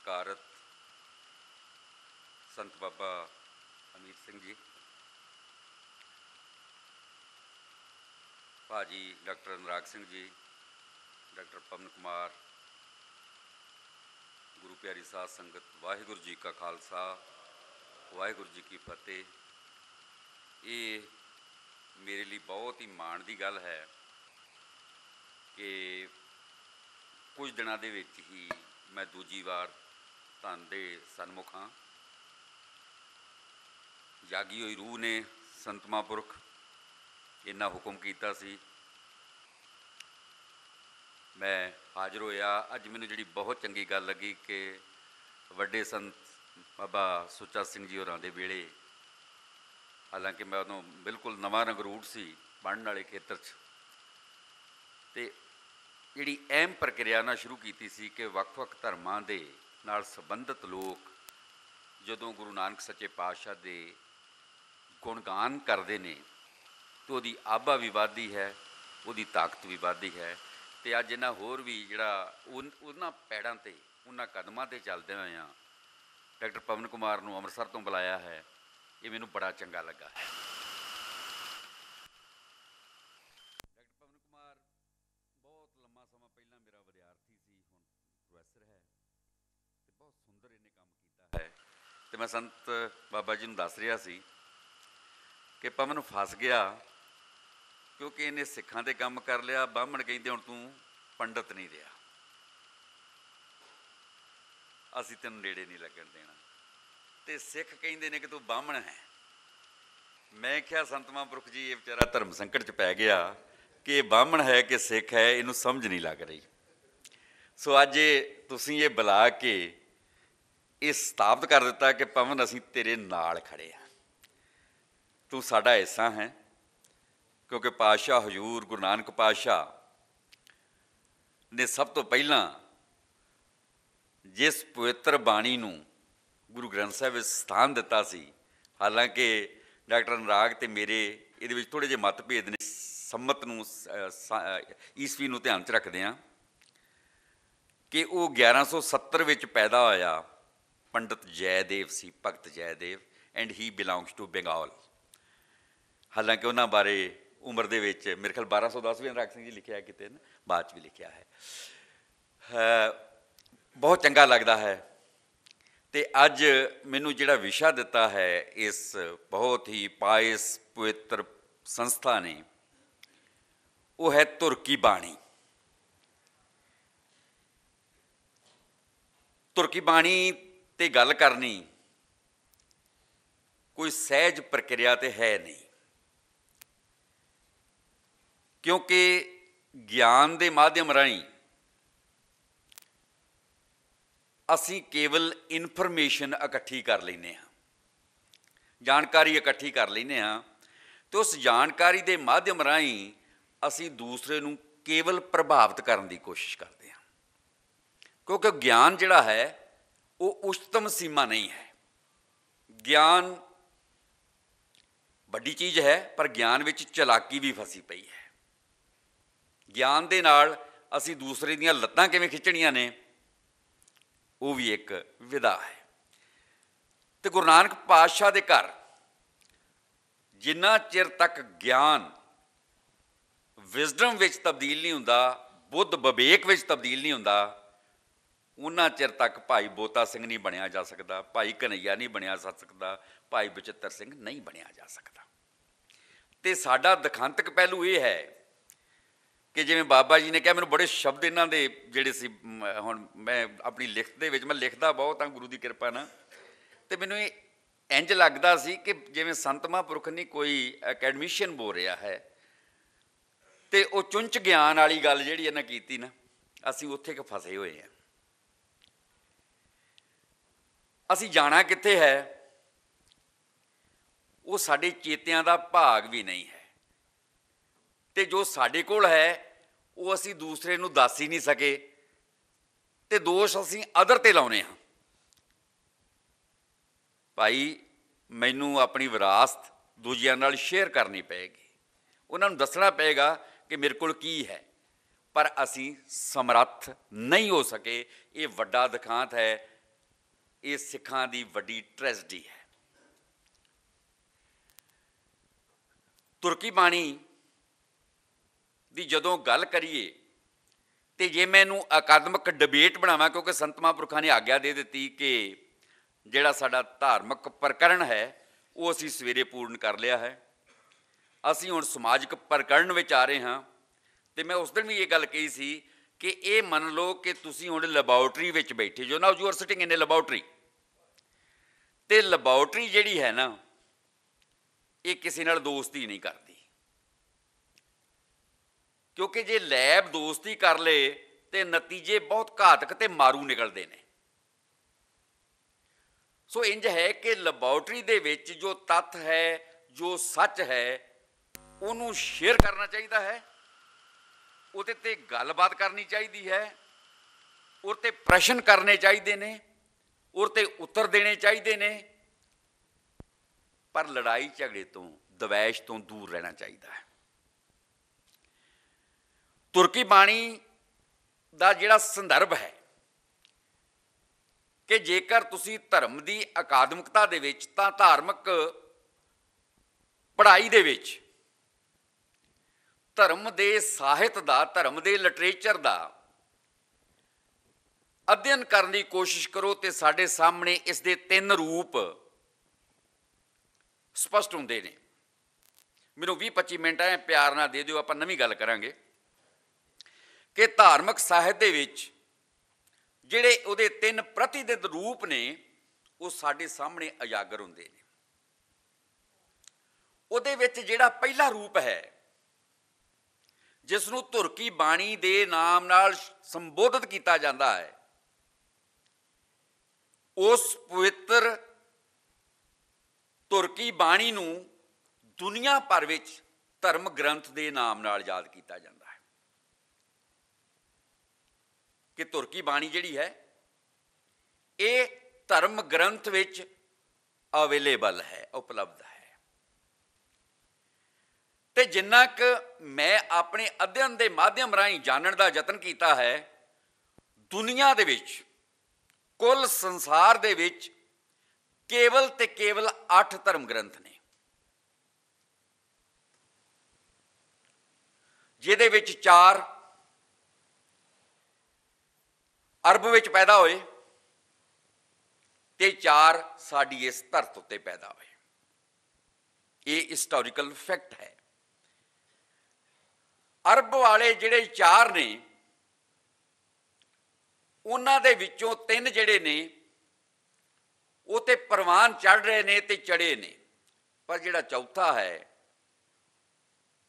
सत्कारत संत बाबा अमीर सिंह जी, भाजी doctor Anurag Singh ji, doctor पवन कुमार, गुरु प्यारी साध संगत, वाहिगुरु जी का खालसा वाहिगुरु जी की फतेह। ये मेरे लिए बहुत ही माण की गल है कि कुछ दिनों के विच ही मैं दूजी बार धन दे सन्मुख हाँ। जागी हुई रूह ने संत महापुरख इन्ना हुक्म किया सी, मैं हाज़र होया। अज मैनूं जिहड़ी बहुत चंगी गल लगी कि वड्डे संत बाबा सुच्चा सिंह जी होरां दे वेले, हालांकि मैं उदों बिल्कुल नवां रंगरूट सी पढ़न वाले खेतर च, ते जिहड़ी अहम प्रक्रिया ना शुरू की सी कि वख-वख धर्मां दे नाल संबंधित लोग जदों गुरु नानक सच्चे पातशाह दे गुणगान करते हैं तो वही आभा भी वधदी है, वही ताकत भी वधदी है। तो अज इन्हां होर भी जिहड़ा उन्हां पैड़ां ते उन्हां कदमां ते चलदे होए आ डॉक्टर पवन कुमार नूं अमृतसर तो बुलाया है, ये मैनूं बड़ा चंगा लगा है। डॉक्टर पवन कुमार बहुत लंबा समा पहला मेरा विद्यार्थी सी, हुण प्रोफैसर है, तो बहुत सुंदर इन्हें काम किया है। तो मैं संत बाबा जी नूं दस रहा सी कि पवन फस गया क्योंकि इन्हें सिखां दे काम कर लिया। बाहमण कहते हुण तूं पंडित नहीं रहा, असीं तैनूं नेड़े नहीं लगन देना, तो सिख कहते ने कि तूं बाहमण है। मैं क्या संत महापुरख जी ये बेचारा धर्म संकट च पै गया कि बाहमण है कि सिख है, इनू समझ नहीं लग रही। सो अज तुसीं ये बुला के ये स्थापित कर दिता कि पवन असीं तेरे नाल खड़े आ, तू साडा हिस्सा है। क्योंकि पातशाह हजूर गुरु नानक पातशाह ने सब तो पहला जिस पवित्र बाणी नूं गुरु ग्रंथ साहिब विच स्थान दिता सी, हालांकि डॉक्टर अनुराग ते मेरे इहदे विच थोड़े जिहे मतभेद ने, संमत नूं ईस्वी नूं ध्यान च रखदे हां कि वो 1170 विच पैदा होया। पंडित जयदेव सी, Bhagat Jaydev, and he belongs to Bengal. हालांकि उन्हां बारे उम्र दे विच मेरे ख्याल 1210 भी अनुराग सिंह जी लिखिया किते ना, बाद च भी लिखिया है। बहुत चंगा लगता है। तो अज मैनूं जिहड़ा विशा दिता है इस बहुत ही पायस पवित्र संस्था ने, वो है धुर की बाणी। धुर की बाणी ते गल करनी कोई सहज प्रक्रिया तो है नहीं, क्योंकि ज्ञान के माध्यम राहीं असी केवल इनफॉर्मेशन इकट्ठी कर लेने हाँ, जानकारी इकट्ठी कर लेने हाँ, तो उस जानकारी के माध्यम राहीं असी दूसरे नूं केवल प्रभावित करने की कोशिश करते हैं। क्योंकि ज्ञान जिहड़ा है वो उच्चतम सीमा नहीं है। ज्ञान बड़ी चीज़ है, पर ज्ञान विच चलाकी भी फसी पई है। ज्ञान दे नाल असी दूसरे दीयां लत्तां किवें खिच्चणीआं ने, वो भी एक विधा है। तो गुरु नानक पातशाह दे घर जिन्ना चिर तक ज्ञान विजडम विच तब्दील नहीं हुंदा, बुद्ध विवेक विच तब्दील नहीं हुंदा, उन्ना चिर तक भाई बोता सिंह नहीं बनिया जा सकता, भाई कन्हैया नहीं बनिया जा सकता, भाई बचित्र सिंह नहीं बनिया जा सकता। तो साडा दखांतक पहलू ये है कि जिवें बाबा जी ने कहा, मैंने बड़े शब्द इन्हां दे जिहड़े सी हुण मैं अपनी लिखत दे विच मैं लिखदा बहुत हाँ गुरु की कृपा नाल, तो मैनूं इंज लगदा सी कि जिवें संत महापुरख नहीं कोई अकैडमिशियन बोल रहा है, तो वो चुंच ज्ञान वाली गल जिहड़ी इन्हां कीती ना, असीं उत्थे क फसे होए हैं। असीं जाना कित्थे है, वो साडे चेतिਆਂ ਦਾ भाग भी नहीं है, तो जो साडे कोल है वो असीं दूसरे नूं दस ही नहीं सके, तो दोष असीं अदर ते लाउने हाँ। भाई मैनूं अपनी विरासत दूजिਆਂ नाल शेयर करनी पेगी, उन्हां नूं दसना पेगा कि मेरे कोल की है, पर असीं समर्थ नहीं हो सके। ये वड्डा दिखांत है ਇਹ ਸਿੱਖਾਂ ਦੀ ਵੱਡੀ ਟ੍ਰੈਜਡੀ ਹੈ। ਤੁਰਕੀ ਬਾਣੀ ਦੀ ਜਦੋਂ ਗੱਲ ਕਰੀਏ ਤੇ ਜੇ ਮੈਂ ਇਹਨੂੰ ਅਕਾਦਮਿਕ ਡਿਬੇਟ ਬਣਾਵਾਂ, ਕਿਉਂਕਿ ਸੰਤ ਮਹਾਂਪੁਰਖਾਂ ਨੇ ਆਗਿਆ ਦੇ ਦਿੱਤੀ ਕਿ ਜਿਹੜਾ ਸਾਡਾ ਧਾਰਮਿਕ ਪ੍ਰਕਰਣ ਹੈ ਉਹ ਅਸੀਂ ਸਵੇਰੇ ਪੂਰਨ ਕਰ ਲਿਆ ਹੈ, ਅਸੀਂ ਹੁਣ ਸਮਾਜਿਕ ਪ੍ਰਕਰਣ ਵਿੱਚ ਆ ਰਹੇ ਹਾਂ। ਤੇ ਮੈਂ ਉਸ ਦਿਨ ਵੀ ਇਹ ਗੱਲ ਕਹੀ ਸੀ ਕਿ ਇਹ ਮੰਨ ਲਓ ਕਿ ਤੁਸੀਂ ਹੁਣ ਲੈਬੋਰਟਰੀ ਵਿੱਚ ਬੈਠੇ ਜੋ ਨਾ, you are sitting in A laboratory, ਤੇ ਲੈਬੋਰਟਰੀ ਜਿਹੜੀ ਹੈ ਨਾ ਇਹ ਕਿਸੇ ਨਾਲ ਦੋਸਤੀ ਨਹੀਂ ਕਰਦੀ, ਕਿਉਂਕਿ ਜੇ ਲੈਬ ਦੋਸਤੀ ਕਰ ਲਏ ਤੇ ਨਤੀਜੇ ਬਹੁਤ ਘਾਤਕ ਤੇ ਮਾਰੂ ਨਿਕਲਦੇ ਨੇ। ਸੋ ਇੰਜ ਹੈ ਕਿ ਲੈਬੋਰਟਰੀ ਦੇ ਵਿੱਚ ਜੋ ਤੱਥ ਹੈ, ਜੋ ਸੱਚ ਹੈ, ਉਹਨੂੰ ਸ਼ੇਅਰ ਕਰਨਾ ਚਾਹੀਦਾ ਹੈ, ਉਹਦੇ 'ਤੇ ਗੱਲਬਾਤ ਕਰਨੀ ਚਾਹੀਦੀ ਹੈ, ਉਹਦੇ 'ਤੇ ਪ੍ਰਸ਼ਨ ਕਰਨੇ ਚਾਹੀਦੇ ਨੇ, ਉਹਦੇ 'ਤੇ ਉੱਤਰ ਦੇਣੇ ਚਾਹੀਦੇ ਨੇ, ਪਰ ਲੜਾਈ ਝਗੜੇ ਤੋਂ, ਦਵੈਸ਼ ਤੋਂ ਦੂਰ ਰਹਿਣਾ ਚਾਹੀਦਾ ਹੈ। ਤੁਰਕੀ ਬਾਣੀ ਦਾ ਜਿਹੜਾ ਸੰਦਰਭ ਹੈ ਕਿ ਜੇਕਰ ਤੁਸੀਂ ਧਰਮ ਦੀ ਅਕਾਦਮਿਕਤਾ ਦੇ ਵਿੱਚ ਤਾਂ ਧਾਰਮਿਕ ਪੜ੍ਹਾਈ ਦੇ ਵਿੱਚ ਧਰਮ ਦੇ ਸਾਹਿਤ ਦਾ, ਧਰਮ ਦੇ ਲਿਟਰੇਚਰ ਦਾ ਅਧਿਐਨ ਕਰਨ ਦੀ ਕੋਸ਼ਿਸ਼ ਕਰੋ ਤੇ ਸਾਡੇ ਸਾਹਮਣੇ ਇਸ ਦੇ 3 ਰੂਪ ਸਪਸ਼ਟ ਹੁੰਦੇ ਨੇ। ਮੈਨੂੰ 20-25 ਮਿੰਟ ਹੈ, ਪਿਆਰ ਨਾਲ ਦੇ ਦਿਓ, ਆਪਾਂ ਨਵੀਂ ਗੱਲ ਕਰਾਂਗੇ ਕਿ ਧਾਰਮਿਕ ਸਾਹਿਤ ਦੇ ਵਿੱਚ ਜਿਹੜੇ ਉਹਦੇ 3 ਪ੍ਰਤੀਨਿਧ ਰੂਪ ਨੇ ਉਹ ਸਾਡੇ ਸਾਹਮਣੇ ਉਜਾਗਰ ਹੁੰਦੇ ਨੇ। ਉਹਦੇ ਵਿੱਚ ਜਿਹੜਾ ਪਹਿਲਾ ਰੂਪ ਹੈ ਜਿਸ ਨੂੰ ਤੁਰਕੀ ਬਾਣੀ ਦੇ ਨਾਮ ਨਾਲ ਸੰਬੋਧਿਤ ਕੀਤਾ ਜਾਂਦਾ ਹੈ, ਉਸ ਪਵਿੱਤਰ ਤੁਰਕੀ ਬਾਣੀ ਨੂੰ ਦੁਨੀਆ ਭਰ ਵਿੱਚ ਧਰਮ ਗ੍ਰੰਥ ਦੇ ਨਾਮ ਨਾਲ ਯਾਦ ਕੀਤਾ ਜਾਂਦਾ ਹੈ ਕਿ ਤੁਰਕੀ ਬਾਣੀ ਜਿਹੜੀ ਹੈ ਇਹ ਧਰਮ ਗ੍ਰੰਥ ਵਿੱਚ ਅਵੇਲੇਬਲ ਹੈ, ਉਪਲਬਧ ਹੈ। ਤੇ ਜਿੰਨਾ ਕੁ ਮੈਂ ਆਪਣੇ ਅਧਿਐਨ ਦੇ ਮਾਧਿਅਮ ਰਾਹੀਂ ਜਾਣਨ ਦਾ ਯਤਨ ਕੀਤਾ ਹੈ, ਦੁਨੀਆ ਦੇ ਵਿੱਚ, ਕੁੱਲ ਸੰਸਾਰ ਦੇ ਵਿੱਚ ਕੇਵਲ ਤੇ ਕੇਵਲ 8 ਧਰਮ ਗ੍ਰੰਥ ਨੇ, ਜਿਹਦੇ ਵਿੱਚ 4 ਅਰਬ ਵਿੱਚ ਪੈਦਾ ਹੋਏ ਤੇ 4 ਸਾਡੀ ਇਸ ਧਰਤ ਉੱਤੇ ਪੈਦਾ ਹੋਏ। ਇਹ ਹਿਸਟੋਰੀਕਲ ਫੈਕਟ ਹੈ। ਅਰਬ ਵਾਲੇ ਜਿਹੜੇ 4 ਨੇ ਉਹਨਾਂ ਦੇ ਵਿੱਚੋਂ 3 ਜਿਹੜੇ ਨੇ ਉਹ ਤੇ ਪ੍ਰਵਾਨ ਚੜ੍ਹ ਰਹੇ ਨੇ ਤੇ ਚੜੇ ਨੇ, ਪਰ ਜਿਹੜਾ ਚੌਥਾ ਹੈ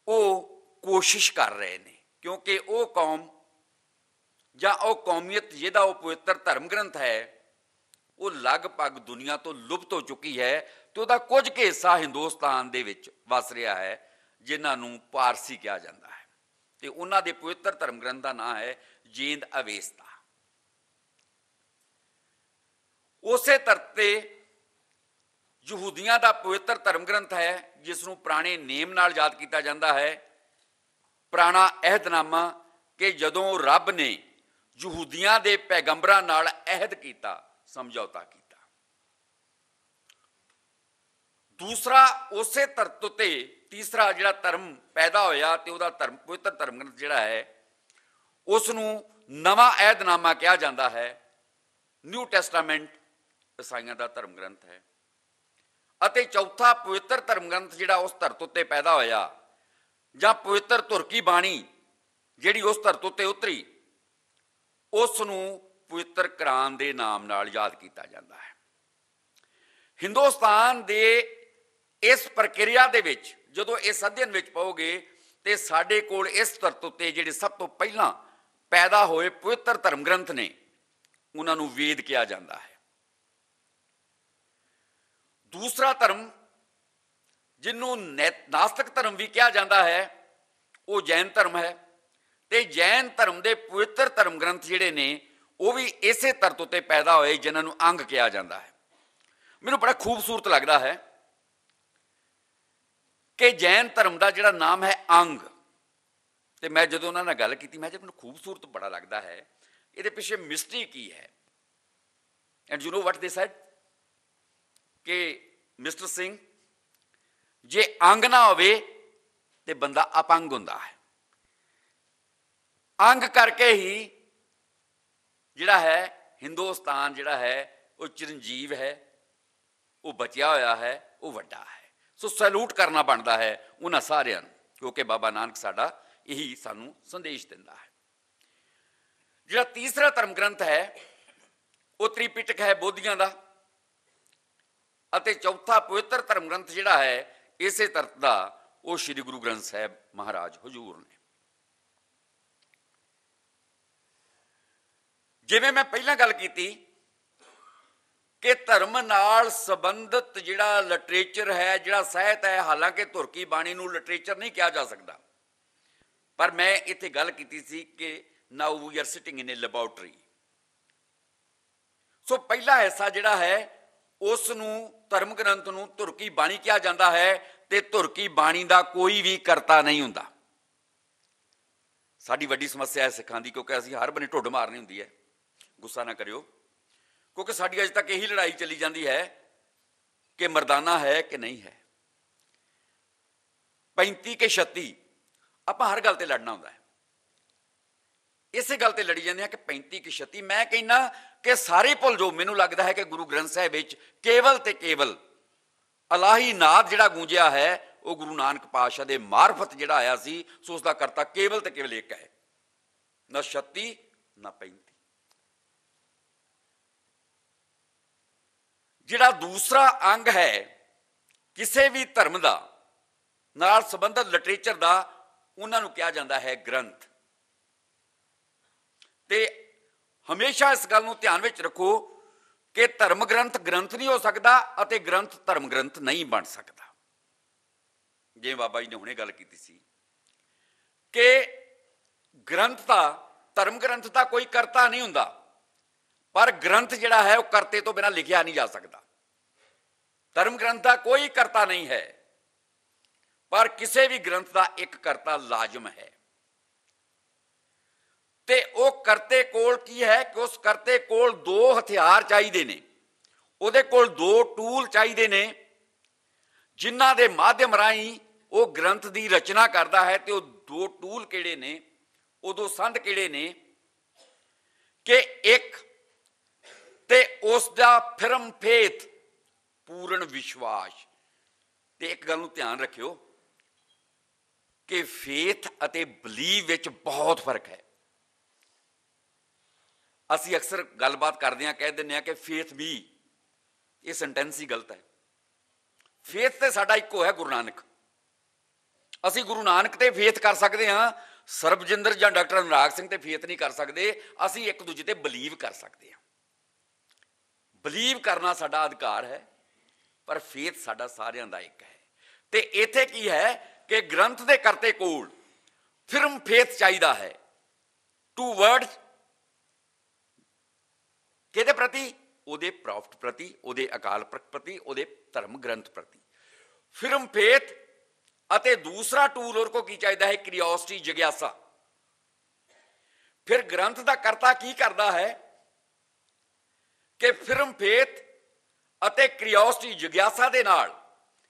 ਉਹ ਕੋਸ਼ਿਸ਼ ਕਰ ਰਹੇ ਨੇ, ਕਿਉਂਕਿ ਉਹ ਕੌਮ ਜਾਂ ਉਹ ਕੌਮੀਅਤ ਜਿਹਦਾ ਉਹ ਪਵਿੱਤਰ ਧਰਮ ਗ੍ਰੰਥ ਹੈ ਉਹ ਲਗਭਗ ਦੁਨੀਆ ਤੋਂ ਲੁਪਤ ਹੋ ਚੁੱਕੀ ਹੈ ਤੇ ਉਹਦਾ ਕੁਝ ਕੁ ਹਿੱਸਾ ਹਿੰਦੁਸਤਾਨ ਦੇ ਵਿੱਚ ਵਸ ਰਿਹਾ ਹੈ, ਜਿਨ੍ਹਾਂ ਨੂੰ ਪਾਰਸੀ ਕਿਹਾ ਜਾਂਦਾ ਹੈ, ਤੇ ਉਹਨਾਂ ਦੇ ਪਵਿੱਤਰ ਧਰਮ ਗ੍ਰੰਥ ਦਾ ਨਾਂ ਹੈ ਜੀਂਦ ਅਵੇਸਤਾ। ਉਸੇ ਧਰਤੀ ਤੇ ਯਹੂਦੀਆਂ ਦਾ ਪਵਿੱਤਰ ਧਰਮ ਗ੍ਰੰਥ ਹੈ ਜਿਸ ਨੂੰ ਪੁਰਾਣੇ ਨੇਮ ਨਾਲ ਯਾਦ ਕੀਤਾ ਜਾਂਦਾ ਹੈ, ਪੁਰਾਣਾ ਅਹਿਦਨਾਮਾ, ਕਿ ਜਦੋਂ ਰੱਬ ਨੇ ਯਹੂਦੀਆਂ ਦੇ ਪੈਗੰਬਰਾਂ ਨਾਲ ਅਹਿਦ ਕੀਤਾ, ਸਮਝੌਤਾ ਕੀਤਾ। ਦੂਸਰਾ ਉਸੇ ਧਰਤ ਉੱਤੇ ਤੀਸਰਾ ਜਿਹੜਾ ਧਰਮ ਪੈਦਾ ਹੋਇਆ ਤੇ ਉਹਦਾ ਧਰਮ ਪਵਿੱਤਰ ਧਰਮ ਗ੍ਰੰਥ ਜਿਹੜਾ ਹੈ ਉਸ ਨੂੰ ਨਵਾਂ ਅਹਿਦਨਾਮਾ ਕਿਹਾ ਜਾਂਦਾ ਹੈ, ਨਿਊ ਟੈਸਟਾਮੈਂਟ ਈਸਾਈਆਂ ਦਾ ਧਰਮ ਗ੍ਰੰਥ ਹੈ। ਅਤੇ ਚੌਥਾ ਪਵਿੱਤਰ ਧਰਮ ਗ੍ਰੰਥ ਜਿਹੜਾ ਉਸ ਧਰਤ ਉੱਤੇ ਪੈਦਾ ਹੋਇਆ ਜਾਂ ਪਵਿੱਤਰ ਤੁਰਕੀ ਬਾਣੀ ਜਿਹੜੀ ਉਸ ਧਰਤ ਉੱਤੇ ਉਤਰੀ, ਉਸ ਨੂੰ ਪਵਿੱਤਰ ਕੁਰਾਨ ਦੇ ਨਾਮ ਨਾਲ ਯਾਦ ਕੀਤਾ ਜਾਂਦਾ ਹੈ। ਹਿੰਦੁਸਤਾਨ ਦੇ ਇਸ ਪ੍ਰਕਿਰਿਆ ਦੇ ਵਿੱਚ ਜਦੋਂ ਇਸ ਅਧਿਐਨ ਵਿੱਚ ਪਾਓਗੇ ਤੇ ਸਾਡੇ ਕੋਲ ਇਸ ਧਰਤ ਉੱਤੇ ਜਿਹੜੇ ਸਭ ਤੋਂ ਪਹਿਲਾਂ ਪੈਦਾ ਹੋਏ ਪਵਿੱਤਰ ਧਰਮ ਗ੍ਰੰਥ ਨੇ ਉਹਨਾਂ ਨੂੰ ਵੇਦ ਕਿਹਾ ਜਾਂਦਾ ਹੈ। ਦੂਸਰਾ ਧਰਮ ਜਿਹਨੂੰ ਨਾਸਤਿਕ ਧਰਮ ਵੀ ਕਿਹਾ ਜਾਂਦਾ ਹੈ ਉਹ ਜੈਨ ਧਰਮ ਹੈ, ਤੇ ਜੈਨ ਧਰਮ ਦੇ ਪਵਿੱਤਰ ਧਰਮ ਗ੍ਰੰਥ ਜਿਹੜੇ ਨੇ ਉਹ ਵੀ ਇਸੇ ਧਰਤ ਉੱਤੇ ਪੈਦਾ ਹੋਏ ਜਿਨ੍ਹਾਂ ਨੂੰ ਅੰਗ ਕਿਹਾ ਜਾਂਦਾ ਹੈ। ਮੈਨੂੰ ਬੜਾ ਖੂਬਸੂਰਤ ਲੱਗਦਾ ਹੈ ਕਿ ਜੈਨ ਧਰਮ ਦਾ ਜਿਹੜਾ ਨਾਮ ਹੈ ਅੰਗ, ਤੇ ਮੈਂ ਜਦੋਂ ਉਹਨਾਂ ਨਾਲ ਗੱਲ ਕੀਤੀ ਮੈਂ ਕਿਹਾ ਮੈਨੂੰ ਖੂਬਸੂਰਤ ਬੜਾ ਲੱਗਦਾ ਹੈ, ਇਹਦੇ ਪਿੱਛੇ ਮਿਸਟਰੀ ਕੀ ਹੈ? And you know what they sad कि मिस्टर सिंह जे अंग ना होवे ते बंदा अपंग हुंदा है। अंग करके ही जिहड़ा है हिंदुस्तान जिहड़ा है वो चिरंजीव है, वो बचिया होया है, वो वड्डा है। सो सैल्यूट करना बनता है उन्हां सारिआं नूं, क्योंकि बाबा नानक साडा यही सानूं संदेश दिंदा है। जिहड़ा तीसरा धर्म ग्रंथ है वो त्रिपिटक है बोधियां दा, अते चौथा पवित्र धर्म ग्रंथ जिहड़ा है इसे तरत दा वो श्री गुरु ग्रंथ साहिब महाराज हजूर ने। जिवें मैं पहलां गल कीती कि धर्म नाल संबंधित जिहड़ा लिटरेचर है, जिहड़ा साहित्य है, हालांकि तुर्की बाणी नूं लिटरेचर नहीं कहा जा सकता, पर मैं इत्थे गल कीती सी कि now we are sitting in a laboratory. So पहला हिस्सा जिहड़ा है उस नूं धर्म ग्रंथ नूं तुर्की बाणी कहा जाता है, ते तुर्की बाणी दा कोई भी करता नहीं हुंदा। साडी वड्डी समस्या है सिखां दी, क्योंकि असीं हर बने ढुੱਡ मारनी हुंदी है। गुस्सा ना करियो, क्योंकि साडी अज तक यही लड़ाई चली जाती है कि मरदाना है कि नहीं है। 35 के 36 आपां हर गल ते लड़ना हुंदा है। इसे गल ते लड़ी जांदे हैं कि 35 के 36। मैं कहना कि सारे भुल जो, मैनूं लगदा है कि गुरु ग्रंथ साहिब विच केवल ते केवल अलाही नाद जिहड़ा गूंजिया है वो गुरु नानक पातशाह दे मार्फत जिहड़ा आया सी, सो उसदा करता केवल ते केवल एक है, ना 36 ना 35। जिहड़ा दूसरा अंग है किसी भी धर्म का नाल संबंधित लिटरेचर का, उन्होंने कहा जाता है ग्रंथ। ते हमेशा इस गल नूं ध्यान विच रखो कि धर्म ग्रंथ ग्रंथ नहीं हो सकता अते ग्रंथ धर्म ग्रंथ नहीं बन सकता। जिवें बाबा जी ने हुणे गल कीती सी कि ग्रंथ का, धर्म ग्रंथ का कोई करता नहीं हुंदा, पर ग्रंथ जिहड़ा है वह करते तो बिना लिखिया नहीं जा सकता। धर्म ग्रंथ का कोई करता नहीं है, पर किसी भी ग्रंथ का एक करता लाजम है। ते वो करते कोल की है कि उस करते कोल 2 हथियार चाहिए ने, उहदे कोल 2 टूल चाहिए ने, जिन्हां दे माध्यम राही वो ग्रंथ की रचना करता है। तो 2 टूल किहड़े ने, वो 2 संद किहड़े ने कि एक ते उसका फिरम फेथ पूर्ण विश्वास। ते एक गल नूं ध्यान रखियो कि फेथ अते बलीव विच बहुत फर्क है। असी अक्सर गलबात करते हैं, कह दिंदे कि फेथ भी, ये सेंटेंस ही गलत है। फेथ तो साडा इक्को है, गुरु नानक। असी गुरु नानक ते फेथ कर सकते हाँ, सरबजिंदर जां डॉक्टर अनुराग सिंह ते फेथ नहीं कर सकते। असी एक दूजे ते बलीव कर सकते हैं। बलीव करना साडा अधिकार है, पर फेथ साडा सारियां दा एक है। ते इत्थे की है कि ग्रंथ दे करते कोल फिरम फेथ चाहिदा है। 2 वर्ड्स किहदे प्रति? उहदे प्रॉफिट प्रति, उहदे अकाल पुरख प्रति, उहदे धर्म ग्रंथ प्रति। फिरम फेथ अते दूसरा टूल और को की चाहिदा है? क्रियोसिटी, जिग्यासा। फिर ग्रंथ का करता की करता है कि फिरम फेथ अते क्रियोसिटी, जिग्यासा दे नाल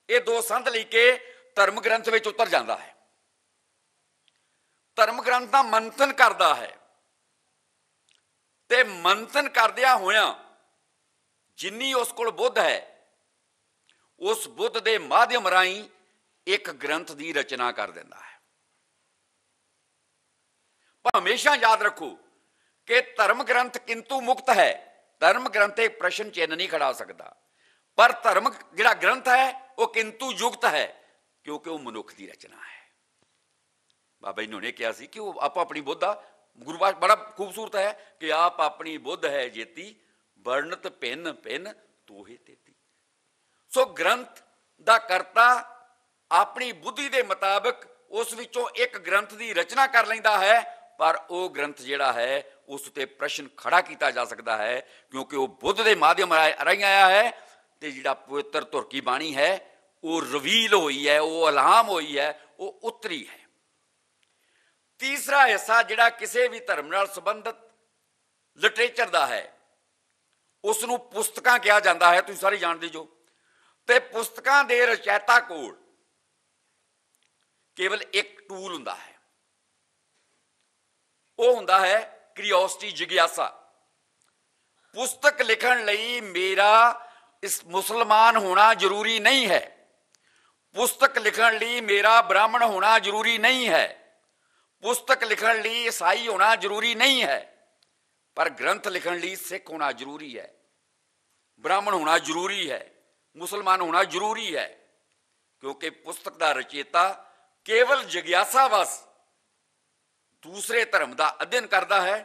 ये 2 संत लेके धर्म ग्रंथ विच उतर जाता है। धर्म ग्रंथ का मंथन करता है, ते मंथन करदिया होया जिन्नी उस कोल बुद्ध है, उस बुद्ध के माध्यम राही एक ग्रंथ की रचना कर दिंदा है। पर हमेशा याद रखो कि धर्म ग्रंथ किंतु मुक्त है। धर्म ग्रंथ एक प्रश्न चिन्ह नहीं खड़ा सकता, पर धर्म जिहड़ा ग्रंथ है वह किंतु युक्त है, क्योंकि वह मनुख की रचना है। बाबा जी ने उन्हें कहा कि वो आप अपनी बुद्ध आ, गुरबाज बड़ा खूबसूरत है कि आप अपनी बुद्ध है जेती, वर्णत भिन्न भिन्न तोहे तेती। सो ग्रंथ का करता अपनी बुद्धि के मुताबिक उस विचों एक ग्रंथ की रचना कर लेंदा है, पर वो ग्रंथ जिहड़ा है उस ते प्रश्न खड़ा किया जा सकता है, क्योंकि वो बुद्ध के माध्यम राही आया है। तो जिहड़ा पवित्र तुर्की बाणी है वो रवील हुई है, वो इल्हाम हुई है, वो उतरी है। तीसरा हिस्सा जिहड़ा किसी भी धर्म नाल संबंधित लिटरेचर का है उस नूं पुस्तकां कहा जाता है, तुसीं सारे जानते जो। ते पुस्तकां दे रचयिता कोल केवल एक टूल हुंदा है, वो हुंदा है क्रियोसिटी, जिग्यासा। पुस्तक लिखण लई मेरा इस मुसलमान होना जरूरी नहीं है, पुस्तक लिखण लई मेरा ब्राह्मण होना जरूरी नहीं है, पुस्तक लिखण लई ईसाई होना जरूरी नहीं है, पर ग्रंथ लिखण लई सिख होना जरूरी है, ब्राह्मण होना जरूरी है, मुसलमान होना जरूरी है। क्योंकि पुस्तक का रचयिता केवल जिग्यासा बस दूसरे धर्म का अध्ययन करता है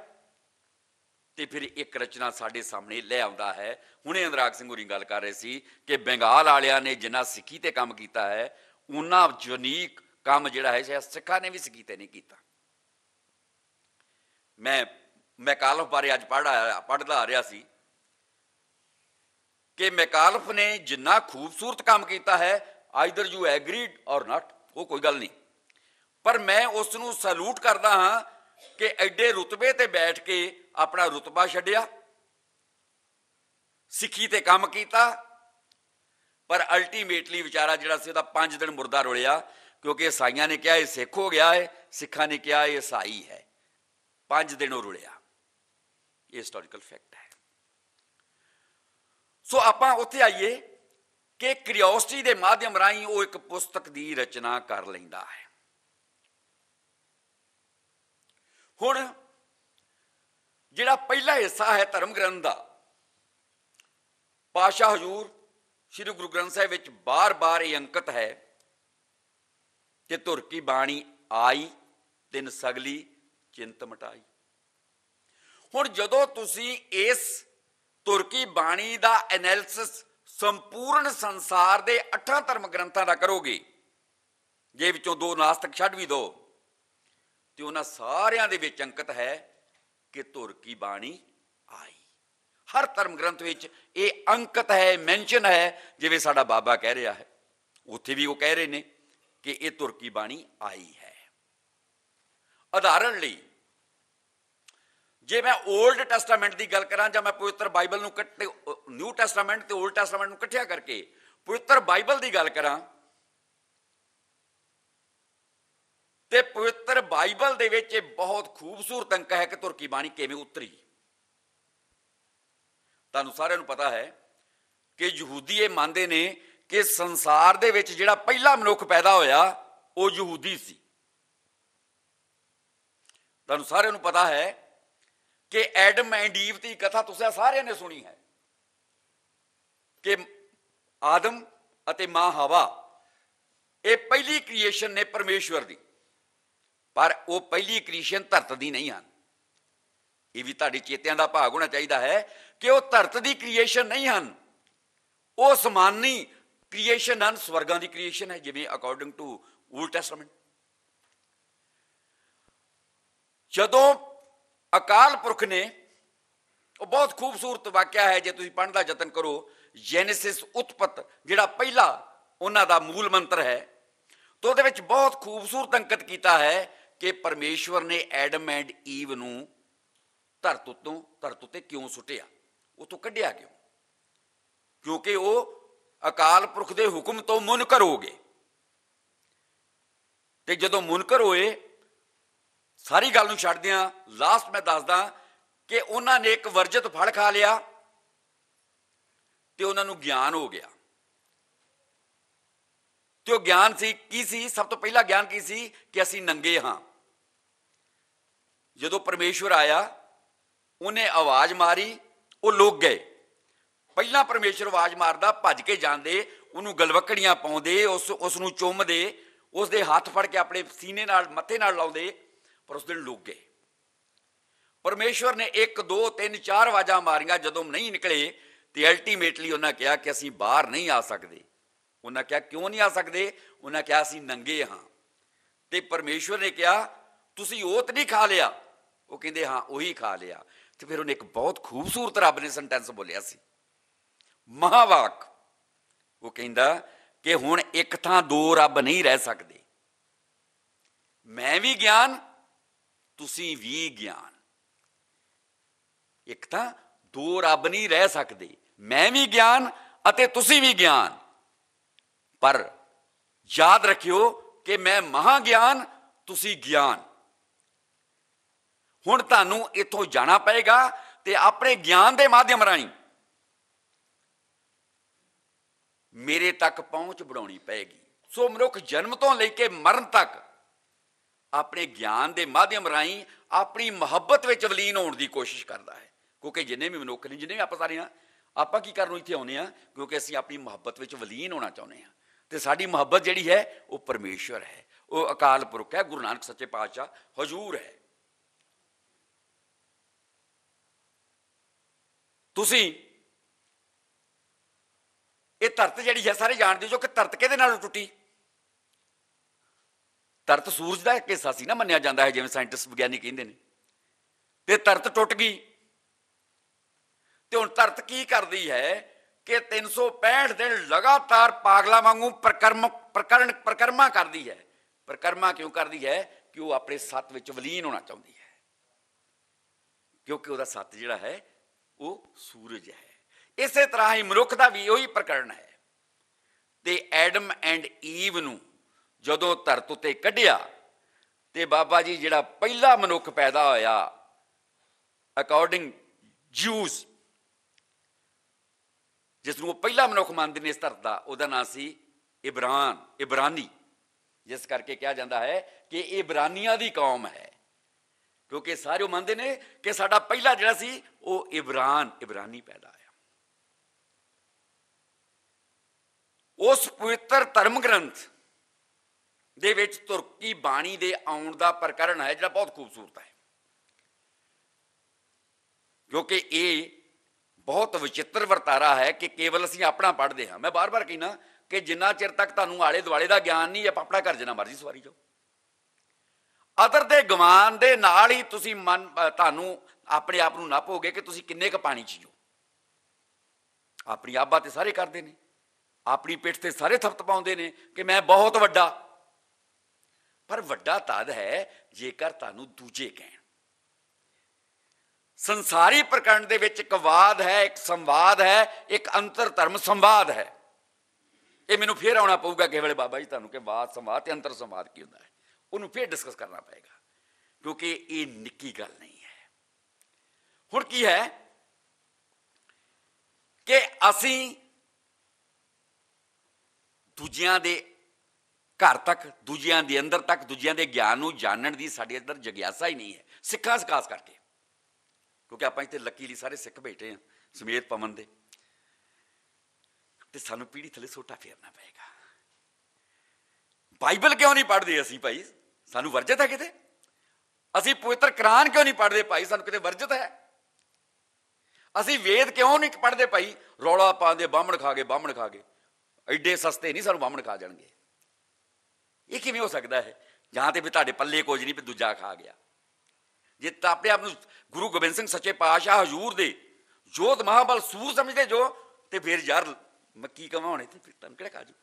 तो फिर एक रचना साढ़े सामने ले आता है। हुणे अनुराग सिंह होरी गल कर रहे सी कि बंगाल वालियां ने जिन्ना सिक्खी ते काम किया है, उन्ना यूनीक काम जिहड़ा है शायद सिखा ने भी सिक्खी ते नहीं किया। मैं मैकालफ बारे अज पढ़दा आ रहा सी कि मैकालफ ने जिन्ना खूबसूरत काम किया है, आइदर यू एग्रीड और नॉट, वो कोई गल नहीं, पर मैं उसनूं सैल्यूट करदा हाँ कि एडे रुतबे ते बैठ के अपना रुतबा छड्डिया, सिक्खी ते काम किया, पर अल्टीमेटली विचारा जिहड़ा सी उहदा 5 दिन मुर्दा रुलिया, क्योंकि ईसाइयां ने कहा यह सिख हो गया है, सिखां ने कहा यह ईसाई है। 5 दिन वो रुलिया, ये हिस्टोरिकल फैक्ट है। सो आपां उत्थे आइए कि क्रियोसिटी के माध्यम राही वो एक पुस्तक की रचना कर लैंदा है। हुण जिहड़ा पहला हिस्सा है धर्म ग्रंथ का, पातशाह हजूर श्री गुरु ग्रंथ साहिब विच बार बार ये अंकित है कि धुर की बाणी आई तिन सगली चिंत मिटाई। हुण जदों तुसीं इस धुर की बाणी का एनालिसिस संपूर्ण संसार के 8 धर्म ग्रंथों का करोगे, जे विचों 2 नास्तिक छड्ड भी दो, तो उन्हां सारियां दे विच अंकित है कि धुर की बाणी आई। हर धर्म ग्रंथ विच ये अंकित है, मैंशन है। जिवें साडा बाबा कह रहा है, उत्थे भी वो कह रहे हैं कि ये धुर की बाणी आई है। उदाहरण लई जे मैं ओल्ड टैस्टामेंट की गल करां, जां मैं पवित्र बाइबल नूं न्यू टैस्टामेंट ते ओल्ड टैस्टामेंट नूं इकट्ठिया करके पवित्र बाइबल की गल करां, ते पवित्र बाइबल दे विच बहुत खूबसूरत अंक है कि धुर की बाणी किवें उतरी। तुहानूं सारिआं नूं पता है कि यहूदी ये मानते ने कि संसार दे विच जिहड़ा पहला मनुख पैदा होया वो यहूदी सी। तुहानूं सारिआं नूं पता है कि एडम एंड ईव की कथा तुसीं सारिआं ने सुनी है कि आदम अते मां हवा ये पहली क्रिएशन ने परमेश्वर की, पर वो पहली क्रिएशन धरत की नहीं है। ये भी तुहाडे चेतिਆਂ का भाग होना चाहिए है कि वो धरत की क्रिएशन नहीं हैं, वो असमानी क्रिएशन हैं, स्वर्गां की क्रिएशन है, जिवें अकॉर्डिंग टू ओल्ड टैस्टामेंट। जदों अकाल पुरख ने, वो बहुत खूबसूरत वाक्या है, जो तुसीं पढ़न दा यतन करो, जेनेसिस उत्पत्त जिहड़ा पहला उन्हां दा मूल मंत्र है, तो उहदे विच बहुत खूबसूरत अंकित किया है कि परमेश्वर ने एडम एंड ईव नूं धरत उत्ते क्यों सुटिया, उतों कढ़िया क्यों? क्योंकि वो अकाल पुरख के हुक्म तो मुनकर हो गए। तो जदों मुनकर होए, सारी गल नूं छड्ड दियां, लास्ट मैं दसदा कि उन्होंने एक वर्जित फल खा लिया तो उन्होंने ज्ञान हो गया। तो ज्ञान की सी? सब तो पहला ज्ञान की सी कि असीं नंगे हाँ। जदों परमेश्वर आया, उन्हें आवाज़ मारी, वो लोग गए। पहला परमेश्वर आवाज़ मारदा, भज के जाते, उन्होंने गलवकड़ियां पाउंदे, उसनूं चुमदे, उसदे हाथ फड़ के अपने सीने नाल मत्थे नाल लाउंदे, पर उस दिन लोग गए। परमेश्वर ने 1 2 3 4 आवाज़ां मारियां, जदों नहीं निकले तो अल्टीमेटली उन्हें कहा कि असीं बाहर नहीं आ सकते। उन्हें कहा क्यों नहीं आ सकते? उन्हें कहा असीं नंगे हाँ। तो परमेश्वर ने कहा तुसीं ओत नहीं खा लिया? वो कहते हाँ उही खा लिया। तो फिर उन्हें एक बहुत खूबसूरत रब ने सेंटेंस बोलिया सी, महावाक। वो कहता कि हुण एक थां 2 रब नहीं रह सकते, मैं भी ज्ञान तुसीं भी ज्ञान, एक थां दो रब नहीं रह सकते, मैं भी ज्ञान अते तुसी भी ज्ञान। पर याद रखियो कि मैं महाज्ञान तुसी ज्ञान। हुण तुहानूं इत्थों जाना पएगा ते अपने ज्ञान के माध्यम राहीं मेरे तक पहुँच बढ़ाउणी पएगी। सो मनुख जन्म तो लेके मरण तक अपने ज्ञान के माध्यम राहीं अपनी मुहब्बत विच वलीन होने की कोशिश करता है। क्योंकि जिन्हें भी मनुख ने, जिन्हें भी आप सारे आप की करन इत्थे आउंदे आ क्योंकि असीं अपनी मुहब्बत विच वलीन होना चाहुंदे हां। ते साडी मुहब्बत जिहड़ी है वो परमेश्वर है, वो अकाल पुरख है, गुरु नानक सच्चे पातशाह हजूर है। तुसीं ये धरत जिहड़ी है सारे जानदे जो कि धरत किहदे नाल टुटी। धरत सूरज का एक हिस्सा सी ना मन्निया जाता है, जिवें साइंटिस्ट विग्यानी कहते हैं। ते धरत टुट गई तो हुण धरत की करती है कि 365 दिन लगातार पागलों वांगू परिक्रमा करती है। परिक्रमा क्यों करती है कि वह अपने सत्त विच वलीन होना चाहती है, क्योंकि वह सत्त जिहड़ा है वो सूरज है। इस तरह ही मनुख का भी यही प्रकरण है। ते एडम एंड ईव नूं जदों धरत उत्ते कढ़िया ते बाबा जी जिहड़ा पहला मनुख पैदा होया अकॉर्डिंग ज्यूस, जिसनूं पहला मनुख मानते हैं इस धरत का, उसका नाम सी इब्रानी। जिस करके कहा जाता है कि इब्रानिया की कौम है, क्योंकि सारे मानते हैं कि साडा पहला जिहड़ा सी वो इब्रानी पैदा होया। उस पवित्र धर्म ग्रंथ दे विच तुर्की बाणी दे आउण दा प्रकरण है जिहड़ा बहुत खूबसूरत है, क्योंकि ये बहुत विचित्र वरतारा है कि केवल असीं अपना पढ़ते हाँ। मैं बार बार कहना कि जिन्ना चिर तक तुहानूं आले दुआले का ज्ञान नहीं, आप अपना घर जिन्ना मर्जी सवारी जाओ। अदर दे गवान दे नाल ही तुसीं मन तुहानूं अपने आप नूं नापोगे कि तुसीं किन्ने क पानी च हो। अपनी आबा ते सारे करते हैं, अपनी पिठ ते सारे थपत पाउंदे ने कि मैं बहुत वड्डा, पर वड्डा तद है जेकर तुहानूं दूजे कहण। संसारी प्रकरण दे विच एक वाद है, एक संवाद है, एक अंतर धर्म संवाद है। ये मैनूं फिर आउणा पऊगा किस वेले बाबा जी तुहानूं कि वाद संवाद ते अंतर संवाद की हुंदा है, उन्होंने फिर डिस्कस करना पएगा, क्योंकि ये निक्की गल नहीं है। हुण की है कि असीं दूजियां दे घर तक, दूजियां दे अंदर तक, दूजियां दे ज्ञान नूं जानण दी साडे अंदर जगियासा ही नहीं है, सिक्खां खास करके, क्योंकि आप इत्थे लकीली सारे सिख बैठे हैं समेत पवन दे, ते सानूं पीढ़ी थले सोटा फेरना पएगा। बाइबल क्यों नहीं पढ़ते असीं भाई, सानूं वर्जत है किते? असीं पवित्र कुरान क्यों नहीं पढ़ते भाई, सानूं किते वर्जत है? असीं वेद क्यों नहीं पढ़ते भाई? रौला पाते बामण खा गए, एडे सस्ते नहीं सानूं बामण खा जाणगे। ये किवें हो सकता है? जहाँ ते भी तुहाडे पल्ले कुछ नहीं, भी दूजा खा गया। जे अपने आप गुरु गोबिंद सिंह सच्चे पातशाह हजूर दे जोत महाबल सूर समझते जो, तो फिर यार मैं की कवां होने, फिर तुहानूं किहड़ा खाजू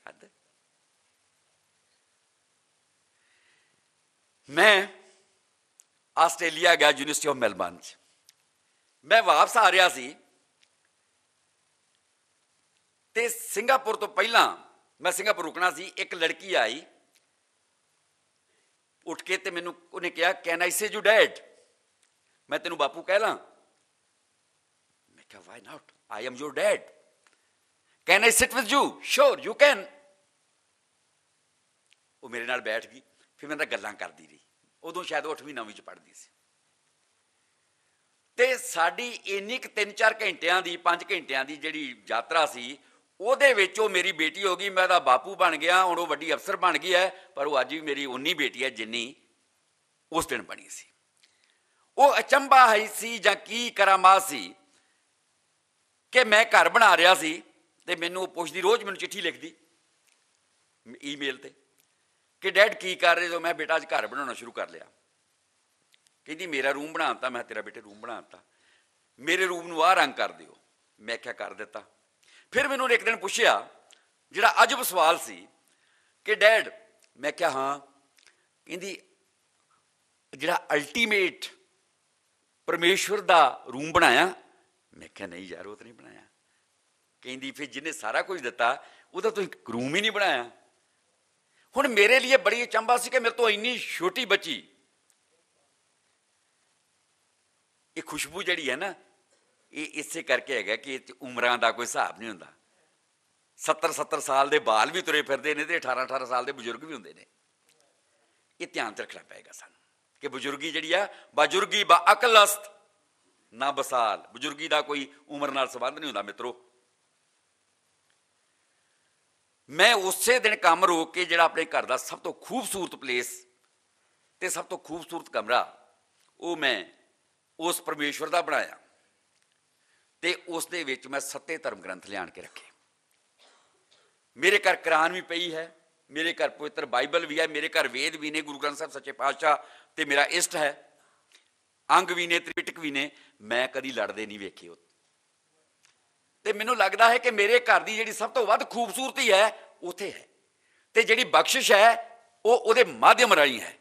हद। मैं आस्ट्रेलिया गया यूनिवर्सिटी ऑफ मेलबर्न च, मैं वापस आ रहा सी ते सिंगापुर तो पहला मैं सिंगापुर रुकना सी, एक लड़की आई उठ के ते मैनू उन्हें कहा कैन आई से यू डैड, मैं तेनू बापू कह ला? मैं कहा why not, I am your dad. Can I sit with you? Sure you can. वो मेरे नाल बैठ गई, फिर मैं गल्लां करदी रही। उदों शायद 8वीं 9वीं च पढ़दी सी ते साडी इन्नी क 3-4 घंटियां दी 5 घंटियां दी जिहड़ी यात्रा सी, ਉਹਦੇ ਵਿੱਚ ਉਹ ਮੇਰੀ बेटी हो गई, मैं ਉਹਦਾ बापू बन गया, ਹੁਣ ਉਹ ਵੱਡੀ अफसर बन गई है, पर वो अज भी मेरी उन्नी बेटी है जिन्नी उस दिन बनी सी। वो अचंभा है सी जां की करामात सी कि मैं घर बना रहा सी ते मैनू पुछदी, रोज़ मैनू चिट्ठी लिखदी ईमेल ते कि डैड की कर रहे हो? मैं बेटा अज घर बनाना शुरू कर लिया। कहती मेरा रूम बनाता, मैं तेरा बेटे रूम बनाता, मेरे रूम नूं आह रंग कर दिओ। मैं क्या कर दिता। फिर मैनू एक दिन पुछया जिहड़ा अजब सवाल सी कि डैड, मैं क्या हाँ, कहती जिहड़ा अल्टीमेट परमेश्वर दा रूम बनाया। मैं क्या नहीं यार, वो तो नहीं बनाया। कहती फिर जिन्हें सारा कुछ दिता ਉਹਦਾ तो एक रूम ही नहीं बनाया। ਹੁਣ मेरे लिए बड़ी अचंभा सी कि मेरे तो इन्नी छोटी बच्ची, ये खुशबू जी है ना, ये इसे करके है कि उम्रां का कोई हिसाब नहीं होंदा। 70-70 साल के बाल भी तुरे फिरते हैं, 18-18 साल के बजुर्ग भी होंगे ने। ये ध्यान रखना पेगा सानू कि बजुर्गी जी आ, बजुर्गी बा अकलस्त ना बसाल। बजुर्गी का कोई उम्र नाल संबंध नहीं होंदा मित्रो। मैं उसे दिन काम रोक के जिहड़ा अपने घर का सब तो खूबसूरत प्लेस ते सब तो खूबसूरत कमरा वो मैं उस परमेश्वर का बनाया ते उस दे विच मैं 7 धर्म ग्रंथ लिया के रखे। मेरे घर कुरान भी पई है, मेरे घर पवित्र बाइबल भी है, मेरे घर वेद भी ने, गुरु ग्रंथ साहब सच्चे पातशाह ते मेरा इष्ट है, अंग भी ने, त्रिपिटक भी ने। मैं कभी लड़ते नहीं वेखे। तो मैनू लगता है कि मेरे घर की जी सब तो वध खूबसूरती है उत्थे है, तो जी बख्शिश है वो उहदे माध्यम राही है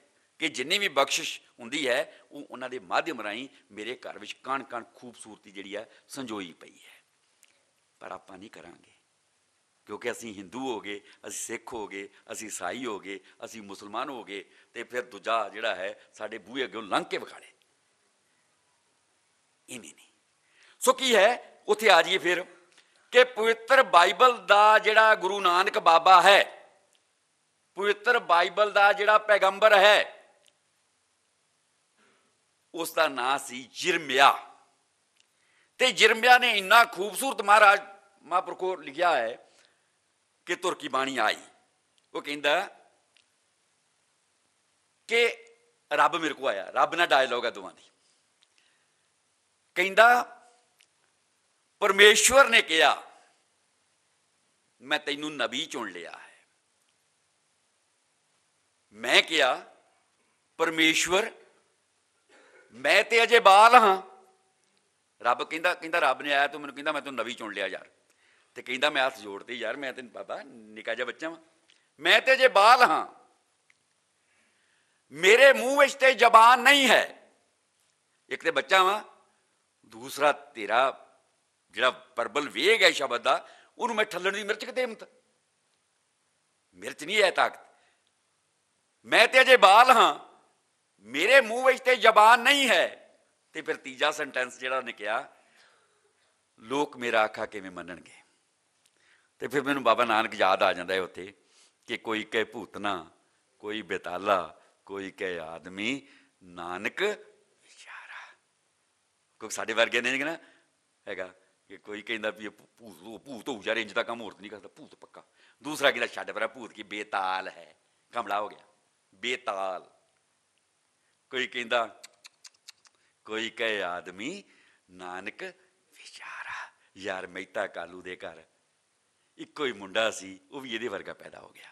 कि जिन्नी भी बख्शिश होंदी है वो उन्होंने माध्यम राही मेरे घर में कण कण खूबसूरती जी है संजोई पई है। पर आप नहीं करांगे क्योंकि असी हिंदू हो गए, असी सिख हो गए, असी ईसाई हो गए, असी मुसलमान हो गए, तो फिर दूजा जिहड़ा है साडे बूहे अगों लंघ के विखाड़े। इवें नहीं। सो की है उत्थे आ जाइए फिर कि पवित्र बाइबल का जिहड़ा गुरु नानक बाबा है, पवित्र बाइबल का जिहड़ा पैगंबर है, उसका नाम सी यिर्मयाह। ते यिर्मयाह ने इन्ना खूबसूरत महाराज महापुरखों लिखा है कि तुर की बाणी आई। वो कहता कि रब मेरे को आया, रब ना डायलॉग है दोवां दी। कहता परमेश्वर ने कहा मैं तैनू नबी चुन लिया है। मैं क्या परमेश्वर मैं ते अजे बाल हाँ। रब कहता कहता रब ने आया तो मैंने कहता मैं तैनू नबी चुन लिया यार। तो कहता मैं हाथ जोड़ती यार, मैं तेन बाबा निका जा बच्चा वा, मैं ते अजे बाल हाँ, मेरे मुंह विच ते जबान नहीं है। एक तो बच्चा वा, दूसरा तेरा जिहड़ा परबल वेग है शब्द का उन्होंने मैं ठल्लण की मिर्च किते हिम्मत, मिर्च नहीं है ताकत। मैं ते अजे बाल हाँ, मेरे मुंह विच ते जबान नहीं है। तो फिर तीजा सेंटेंस जिहड़ा उन्हें कहा लोग मेरा आखा किवें मनणगे। तो फिर मैनूं बाबा नानक याद आ जाता है उत्थे कि कोई कहे भूतना, कोई बेताला, कोई कहे आदमी, नानक विचारा। क्योंकि साडे वर्गे ने कहना हैगा कि कोई कहता भी भूत हो यार, इंज का काम होर नहीं करता, भूत पक्का। दूसरा कहता छड्ड परा भूत की बेताल है, कमला हो गया बेताल। कोई कहता कोई कहे आदमी, नानक विचारा। यार मेहता कालू दे घर इको ही मुंडा सी, वो भी ये वर्गा पैदा हो गया।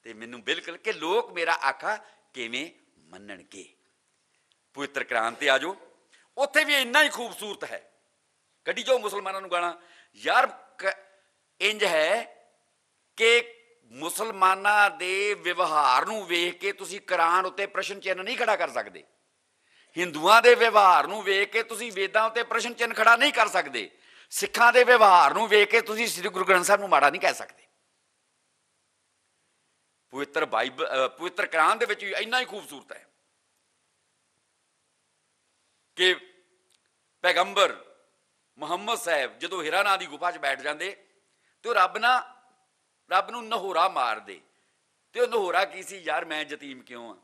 तो मैनू बिल्कुल कि लोग मेरा आखा किवें मनणगे। पवित्र कुरान ते आ जाओ, उत्थे भी इन्ना ही खूबसूरत है। कड्डी जाओ मुसलमानों नूं गाना यार, इंज है कि मुसलमानां दे व्यवहार नूं वेख के तुसीं कुरान उत्ते प्रश्न चिन्ह नहीं खड़ा कर सकते, हिंदुआं दे व्यवहार नूं वेख के तुसीं वेदां उत्ते प्रश्न चिन्ह खड़ा नहीं कर सकते, सिखां दे व्यवहार नूं वेख के तुसीं श्री गुरु ग्रंथ साहिब नूं माड़ा नहीं कह सकते। पवित्र बाइबल पवित्र कुरान दे विच इन्ना ही खूबसूरत है कि पैगंबर मुहम्मद साहब जदों हिरा नां दी गुफा च बैठ जाते तो रब नूं नहोरा मार दे। तो नहोरा की सी यार, मैं यतीम क्यों हाँ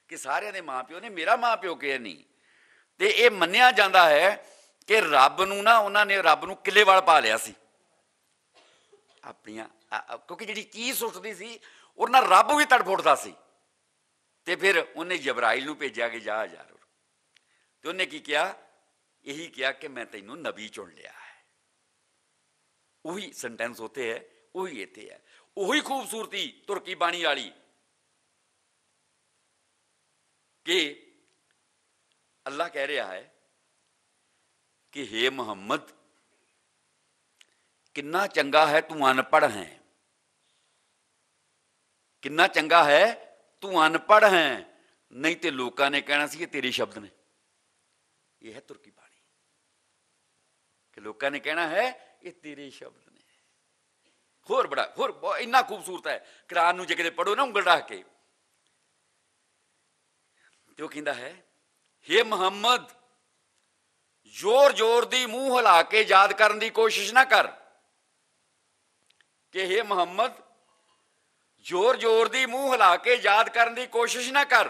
कि सारिਆਂ दे माँ प्यो ने, मेरा माँ प्यो क्यों नहीं। तो यह मन्निया जाता है कि रब नूं ना उन्होंने रब नूं किले वाल पा लिया सी अपनियां, क्योंकि जी चीज़ सुटदी सी और ना रब भी तड़फुटदा सी। तो फिर उन्हें जबराइल नूं भेजा कि जा यार। तो उन्हें की किया, यही किया कि मैं तैनूं नबी चुन लिया है। उही सेंटेंस उत्थे है, उही इत्थे है, उही खूबसूरती तुर्की बाणी वाली कि अल्लाह कह रहा है कि हे मुहम्मद किन्ना चंगा है तू अनपढ़ है, किन्ना चंगा है तू अनपढ़ है, नहीं तो लोगों ने कहना सी ये तेरे शब्द ने। यह है तुर्की बाणी कि लोगों ने कहना है ये तेरे शब्द ने। होर बड़ा होर इन्ना खूबसूरत है। कुरान नूं जे किते पढ़ो ना उंगल रख के, तो कहता है हे मुहम्मद जोर जोर दी मूँह हिला के याद करने की कोशिश ना कर, कि हे मुहम्मद जोर जोर दी मूँह हिला के याद करने की कोशिश ना कर,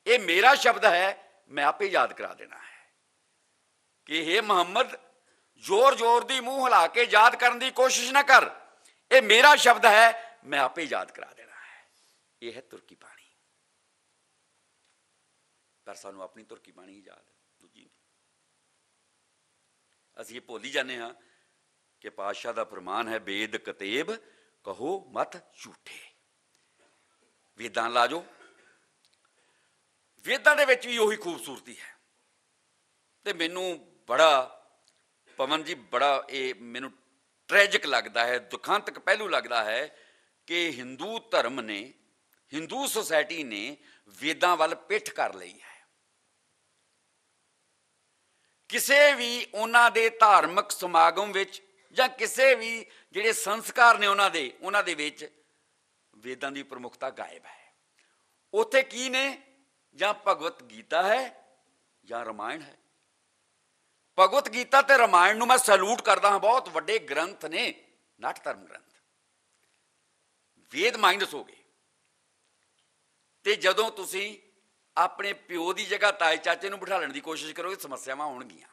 ये मेरा शब्द है, मैं आपे याद करा देना है। कि हे मुहम्मद जोर जोर दी मूँह हिला के याद करने की कोशिश ना कर, ये मेरा शब्द है, मैं आपे याद करा देना है। यह है तुर्की बाणी। पर सानू अपनी तुर्की बाणी ही याद है, दूजी नहीं। असीं ये भुल ही जाने हाँ कि पातशाह का फरमान है वेद कतेब कहो मत झूठे। वेदां ला जो, वेदां दे विच भी उही खूबसूरती है। तो मैनू बड़ा पवन जी बड़ा ये मैनू ट्रैजिक लगता है, दुखांतक पहलू लगता है कि हिंदू धर्म ने, हिंदू सोसाइटी ने वेदां वल पिठ कर ली है। किसी भी उन्हां दे धार्मिक समागम विच जां किसी भी जिहड़े संस्कार ने उन्हां दे विच वेदां दी प्रमुखता गायब है। उत्थे की ने जां भगवत गीता है जां रामायण है। भगवत गीता ते रामायण नूं मैं सैल्यूट करदा हाँ, बहुत वड्डे ग्रंथ ने, नट धर्म ग्रंथ। वेद माइनस हो गए ते जदों तुसीं अपने प्यो की जगह ताए चाचे नूं बिठालण की कोशिश करोगे समस्यावां होणगियां।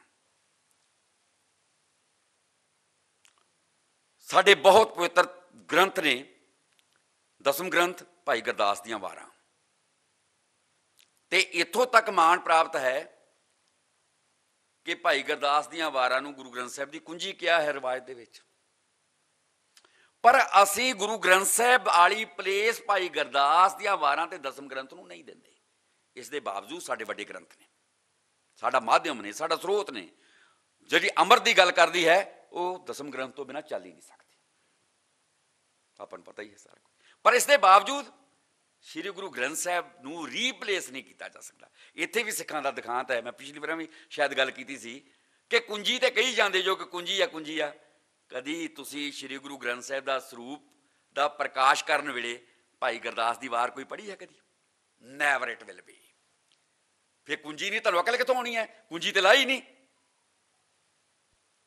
साडे बहुत पवित्र ग्रंथ ने, दसम ग्रंथ भाई गुरदास दीआं वारां, ते इत्थों तक मान प्राप्त है कि भाई गुरदास दीआं वारां नूं गुरु ग्रंथ साहिब की कुंजी किया है रिवायत दे विच। पर असीं गुरु ग्रंथ साहिब वाली प्लेस भाई गुरदास दीआं वारां ते दसम ग्रंथ नूं नहीं दिंदे। इस दे बावजूद साडे वड्डे ग्रंथ ने, साडा माध्यम ने, साडा स्रोत ने। जिहड़ी अमृत की गल करदी है वो दसम ग्रंथ तो बिना चल ही नहीं सकती, आपां नूं पता ही है सारा कुछ। पर इस दे बावजूद श्री गुरु ग्रंथ साहिब नूं रीपलेस नहीं किया जा सकता। इत्थे भी सिखां दा दिखांत है। मैं पिछली बार भी शायद गल कीती सी कि कुंजी ते कही जांदे जो कि कुंजी आ। कदी तुसीं श्री गुरु ग्रंथ साहिब दा स्वरूप दा प्रकाश करन वेले भाई गुरदास दी वार कोई पढ़ी है कदी? Never it will be. फिर कुंजी नहीं, तुहानूं अकल कित्थों आउणी है? कुंजी ते लाई नहीं।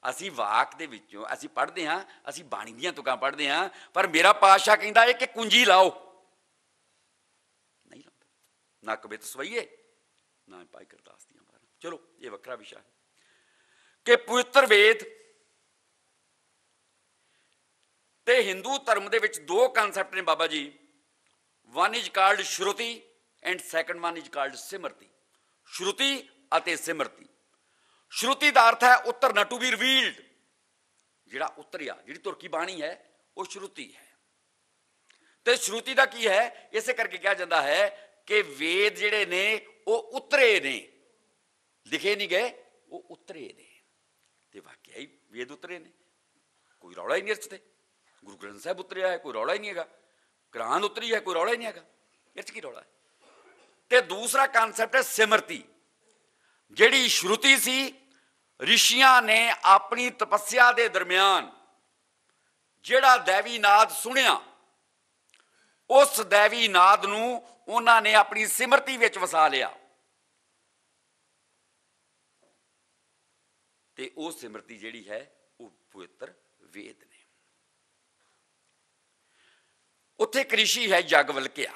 असीं वाक दे विचों असीं पढ़दे हां, असीं बाणी दीआं तुकां पढ़दे हां, पर मेरा पातशाह कहंदा है कि कुंजी लाओ, नहीं लाउंदा। ना कवित सवईए ना भाई गुरदास दीआं वारां। चलो ये वखरा विशा है कि पवित्र वेद ते हिंदू धर्म दे विच दो कॉन्सैप्ट ने Baba ji. One is called Shruti and second one is called Smriti. Shruti अते सिमरती। श्रुति का अर्थ है उतरना, टू बी रिवील्ड। जिहड़ा उतरिया, जिहड़ी तुर्की बाणी है वो श्रुति है। तो श्रुति का की है, इसे करके कहा जाता है कि वेद जिहड़े ने वो उतरे ने, लिखे नहीं गए, वो उतरे ने। तो वाकई ही वेद उतरे ने, कोई रौला ही नहीं इसते। गुरु ग्रंथ साहिब उतरिया है, कोई रौला ही नहीं है। कुरान उतरी है, कोई रौला ही नहीं है। इस की रौला है? तो दूसरा कॉन्सैप्ट है सिमरती। जिहड़ी श्रुति सी, ऋषियां ने अपनी तपस्या के दरम्यान जिहड़ा दैवी नाद सुनिया, उस दैवी नाद नूं उन्हां ने अपनी सिमरती विच वसा लिया। ते वो सिमरती जिहड़ी है वो पवित्र वेद ने। उत्थे एक ऋषि है याज्ञवल्क्य।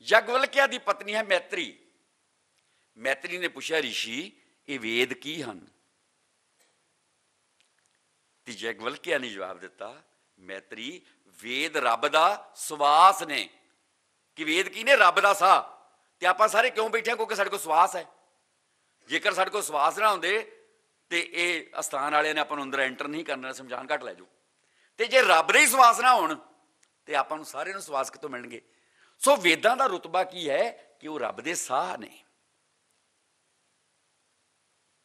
याज्ञवल्क्य की पत्नी है मैत्री। मैत्री ने पूछा ऋषि ये वेद की हन? ते याज्ञवल्क्य ने जवाब दिता, मैत्री वेद रब दा सवास ने। कि वेद की ने? रब दा साह। ते आपां सारे क्यों बैठे? क्योंकि साडे कोल सवास है। जेकर साडे कोल सवास ना हुंदे ते ये अस्थान वाले ने आपां नूं अंदर एंटर नहीं करना, समझान घट लै जाओ। ते जे रब दे ही सवास ना होण ते आपां नूं सारे नूं सवास कितों मिलणगे? सो वेदां दा रुतबा की है कि वो रब दे साह ने।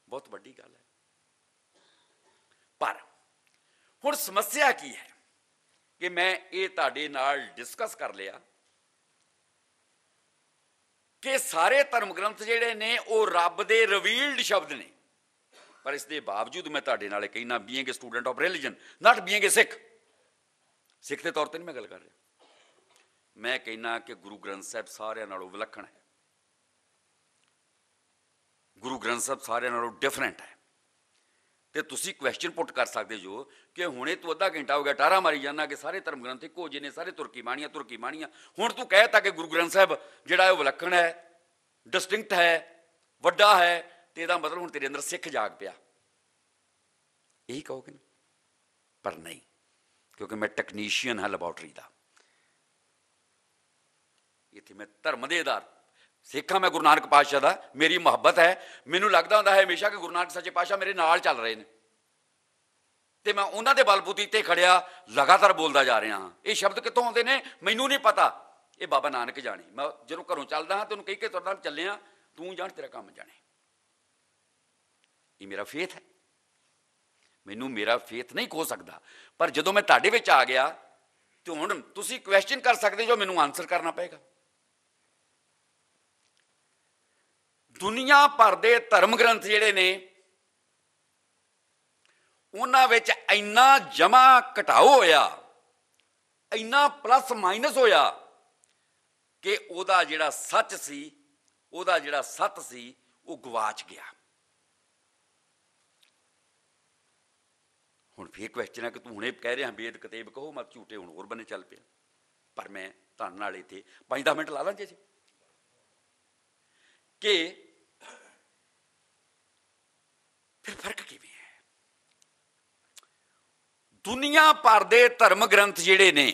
बहुत वड्डी गल है। पर हुण समस्या की है कि मैं ये तुहाडे नाल डिस्कस कर लिया कि सारे धर्म ग्रंथ जिहड़े ने वो रब दे रिवील्ड शब्द ने, पर इस दे बावजूद मैं तुहाडे नाल कहना, being a student of religion, not being a Sikh, Sikh के तौर पर नहीं मैं गल कर रहा, मैं कहना कि गुरु ग्रंथ साहब सारिਆਂ नालों विलक्षण है, गुरु ग्रंथ साहब सारिਆਂ नालों डिफरेंट है। तो तुसी क्वेश्चन पुट कर सकते जो कि हुणे तू अद्धा घंटा हो गया टारा मारी जाना कि सारे धर्म ग्रंथ इक्को जे ने, सारे तुर्की बाणियां, हुण तू कहता कि गुरु ग्रंथ साहब जिहड़ा है विलक्षण है, डिस्टिंक्ट है, वड्डा है, तो यदा मतलब हुण तेरे अंदर सिख जाग पिया, यही कहोगे ना? पर नहीं, क्योंकि मैं टैक्नीशियन हाँ लैबोरेटरी का, इत्थे मैं धर्म के आधार सिख हाँ, मैं गुरु नानक पातशाह का, मेरी मुहब्बत है, मैनूं लगदा हुंदा है हमेशा कि गुरु नानक सच्चे पातशाह मेरे नाल चल रहे हैं, तो मैं उन्हां दे बलबूते ते खड़िया लगातार बोलता जा रहा हाँ। ये शब्द कितों आउंदे ने मैनूं नहीं पता, ये बाबा नानक जाने, मैं जदों घरों चलदा हाँ तैनूं कह के तुरदा चले हाँ, तू जान तेरा काम जाने, ये मेरा फेथ है, मैनूं मेरा फेथ नहीं खो सकता। पर जदों मैं तुहाडे विच आ गया तो हुण तुसीं क्वेश्चन कर सकते जो, मैनूं आंसर करना पेगा। दुनिया भर के धर्म ग्रंथ जिहड़े ने उन्हां विच इन्ना जमा घटाओ होया, इन्ना प्लस माइनस होया कि उहदा जिहड़ा सच सी, उहदा जिहड़ा सत सी, वो गवाच गया। हुण फिर क्वेश्चन है कि तू हुणे कह रहा वेद कतेब कहो मत झूठे, हुण होर बने चल पिया। पर मैं तुहाडे नाल इत्थे 5-10 मिनट ला लां जी कि फिर फर्क किवें है। दुनिया भर के धर्म ग्रंथ जिहड़े ने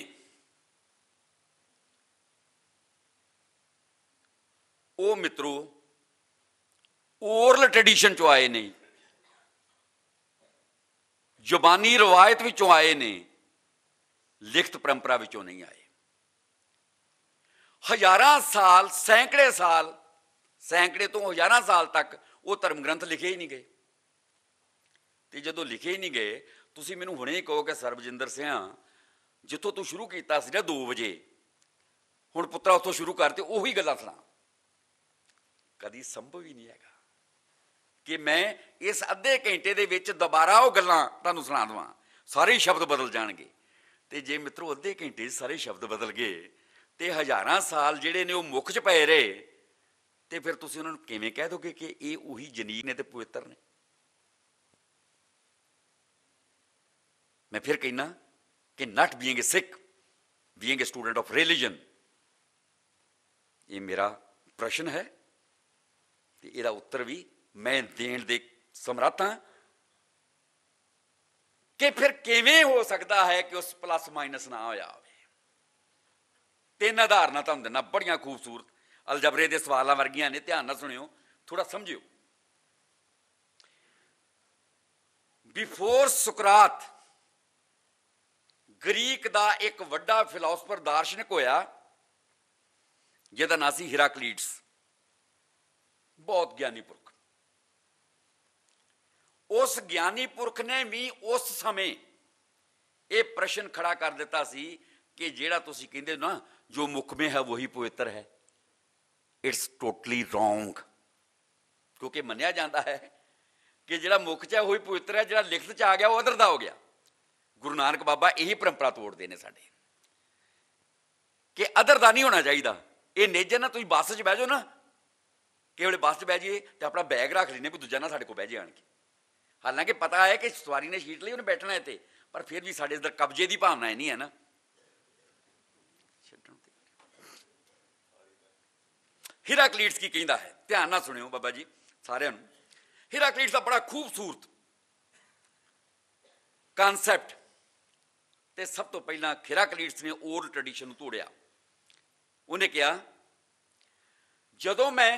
वो मित्रों ओरल ट्रेडिशन चों आए ने, जुबानी रवायत विचों आए ने, लिखत परंपरा विचों नहीं आए। हज़ारां साल, सैकड़े तो हज़ारां साल तक वो धर्म ग्रंथ लिखे ही नहीं गए। तो जदों लिखे ही नहीं गए, तुसीं मैनूं हुणे ही कहो कि सरबजिंदर सिंह जिथों तू शुरू कीता सी ना 2 वजे, हुण पुत्रा उत्थों शुरू करते उही गल्लां सुणा, कदी संभव ही नहीं है कि मैं इस अद्धे घंटे दे विच दोबारा वो गल्लां तुहानूं सुणा देवां, सारे शब्द बदल जाणगे। तो जे मित्रों अद्धे घंटे सारे शब्द बदल गए तो हज़ारां साल जिहड़े ने वो मुख च पए रहे, तो फिर तुसीं उन्हां नूं किवें कह दोगे कि ये उही जनीर ने ते पवित्र ने? मैं फिर कहना कि not being a Sikh, being a student of religion, ये मेरा प्रश्न है, तो इसका उत्तर भी मैं देण दे समर्थ हाँ कि फिर किवें हो सकता है कि उस प्लस माइनस ना होया होवे। 3 उदाहरणां तुहानूं दिना बड़ियां खूबसूरत, अलजबरे के सवालों वर्गियां ने, ध्यान नाल सुणियो, थोड़ा समझियो। बिफोर सुकरात ग्रीक का एक वड्डा फिलोसफर दार्शनिक होया जिहदा नाम सी हिराक्लीटस, बहुत ज्ञानी पुरख। उस ज्ञानी पुरख ने भी उस समय ये प्रश्न खड़ा कर दिता सी कि जिहड़ा तुसीं कहंदे हो ना जो मुख में है वही पवित्र है, इट्स टोटली रॉन्ग। क्योंकि मन्निया जाता है कि जिहड़ा मुख च है वही पवित्र है, जिहड़ा लिखत च आ गया वो अदर दा हो गया। गुरु नानक बाबा यही परंपरा तोड़ते हैं साडे कि अदर दा नहीं होना चाहिए। ये नेजर ना तुसीं बस च बह जाओ ना, कि वेले बस च बह जाइए तो अपना बैग रख लेने भी दूजा ना साडे कोल बह जाए आण के, हालांकि पता है कि सवारी ने सीट ली उन्हें बैठना है, पर फिर भी साडे अंदर कब्जे की भावना नहीं है ना। हिराक्लीटस की कहता है, ध्यान नाल सुनियो बाबा जी सारिआं नूं। हिराक्लीटस का बड़ा खूबसूरत कानसैप्ट, तो सब तो पहला हिराक्लीटस ने ओरल ट्रेडिशन तोड़िया। उन्हें कहा जदों मैं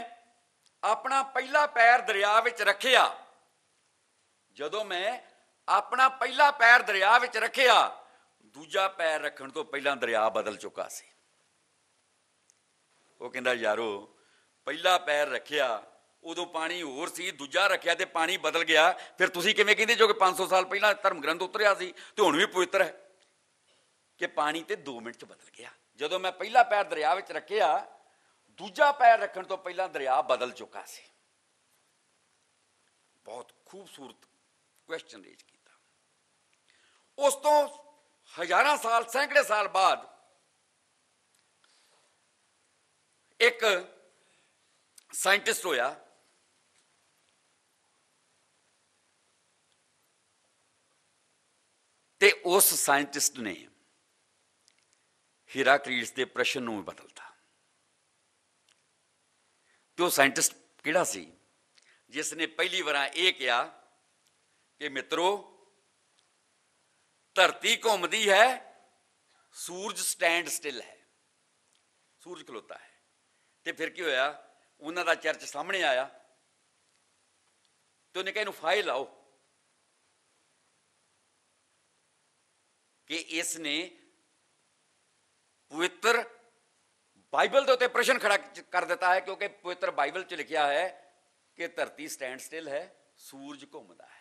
अपना पहला पैर दरिया विच रखिया, जदों मैं अपना पहला पैर दरिया विच रखिया, दूजा पैर रखण तो पहला दरिया बदल चुका सी। वो कहंदा यारो पहला पैर रखिया उदों पानी होर सी, दूजा रखिया तो पानी बदल गया, फिर तुसीं किवें कहंदे जो कि 500 साल पहला धर्म ग्रंथ उतरिया सी ते हुण भी पवित्र है कि पानी तो 2 मिनट च बदल गया। जदों मैं पहला पैर दरिया विच रखिया, दूजा पैर रखने तो पहला दरिया बदल चुका सी। बहुत खूबसूरत क्वेश्चन रेज किया। उस तो हज़ारां साल सैकड़े साल बाद एक साइंटिस्ट होया, ते उस साइंटिस्ट ने हिराक्लीटस के प्रश्न नूं बदलता। तो साइंटिस्ट किहड़ा सी जिसने पहली बार यह कहा कि मित्रो धरती घूमती है, सूरज स्टैंड स्टिल है, सूरज खलोता है। तो फिर की होया, उन्हों का चर्च सामने आया तो उन्हें कहा इनू फाइल लाओ कि इसने पवित्र बाइबल के उत्ते प्रश्न खड़ा कर देता है, क्योंकि पवित्र बाइबल च लिखा है कि धरती स्टैंड स्टिल है, सूरज घूमता है।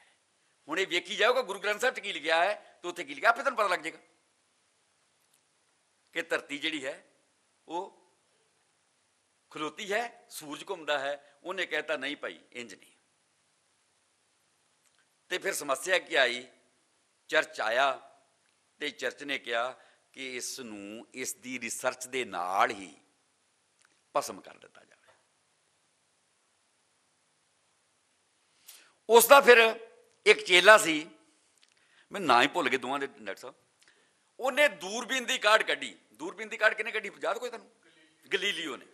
हुण ये वेखी जाओगे गुरु ग्रंथ साहब च की लिखा है, तो उत्थे की लिखा आपे तुहानूं पता लग जाएगा कि धरती जिहड़ी है वो खलोती है, सूरज घूमता है। उन्हें कहता नहीं भाई इंज नहीं। तो फिर समस्या की आई, चर्च आया तो चर्च ने कहा कि इसनूं इसकी रिसर्च के नाल ही भस्म कर दिता जाए। उसका फिर एक चेला सी, मैं ना ही भुल गए दोवां दे डॉक्टर साहब, उन्हें दूरबीन की काढ़ कढ़ी। दूरबीन की काढ़ किने कढ़ी याद कोई तुहानूं? गलीलियो ने।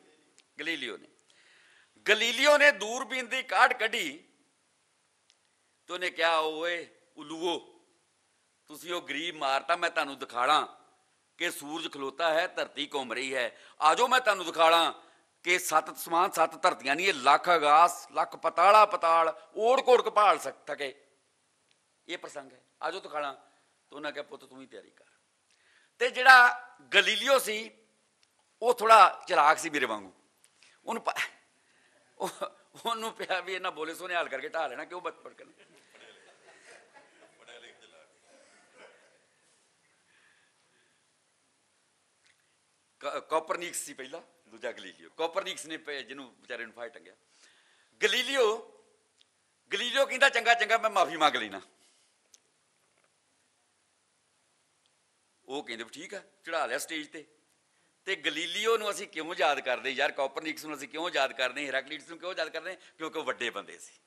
गलीलियो ने दूरबीन की काढ़ कढ़ी तो उन्हें कहा ओए उलूओ, तुसीं वो गरीब मारता, मैं तुहानूं दिखाड़ा कि सूरज खलोता है, धरती घूम रही है। आजो मैं तुहानूं दिखाड़ा कि सत्त समान सत्त धरतियां नहीं, लख आगास लख पताला पताल ओढ़ घोड़ के भाल सके, ये प्रसंग है, आजो दिखाड़ा। तो उन्हें कहा पुत तू ही तैयारी कर। तो जिहड़ा गलीलियो सी वो थोड़ा चलाक सी मेरे वांगू, उन्होंने पिया भी इन्हें बोले सोने हाल करके ढा लेना, क्यों बचपन करना। कॉपरनिकस सी पहला, दूजा गलीलियो। कॉपरनिकस ने जिन्होंने बेचारे फाहे टंगया। गलीलियो कहता चंगा चंगा मैं माफी मंग लेना। वो कहते ठीक है, चढ़ा लिया स्टेज ते। ते गलीलियो नूं असीं क्यों याद करते यार, कॉपरनिकस नूं असीं क्यों याद करते, हिराक्लीटस नूं क्यों याद करते? क्योंकि वो वड्डे बंदे सी,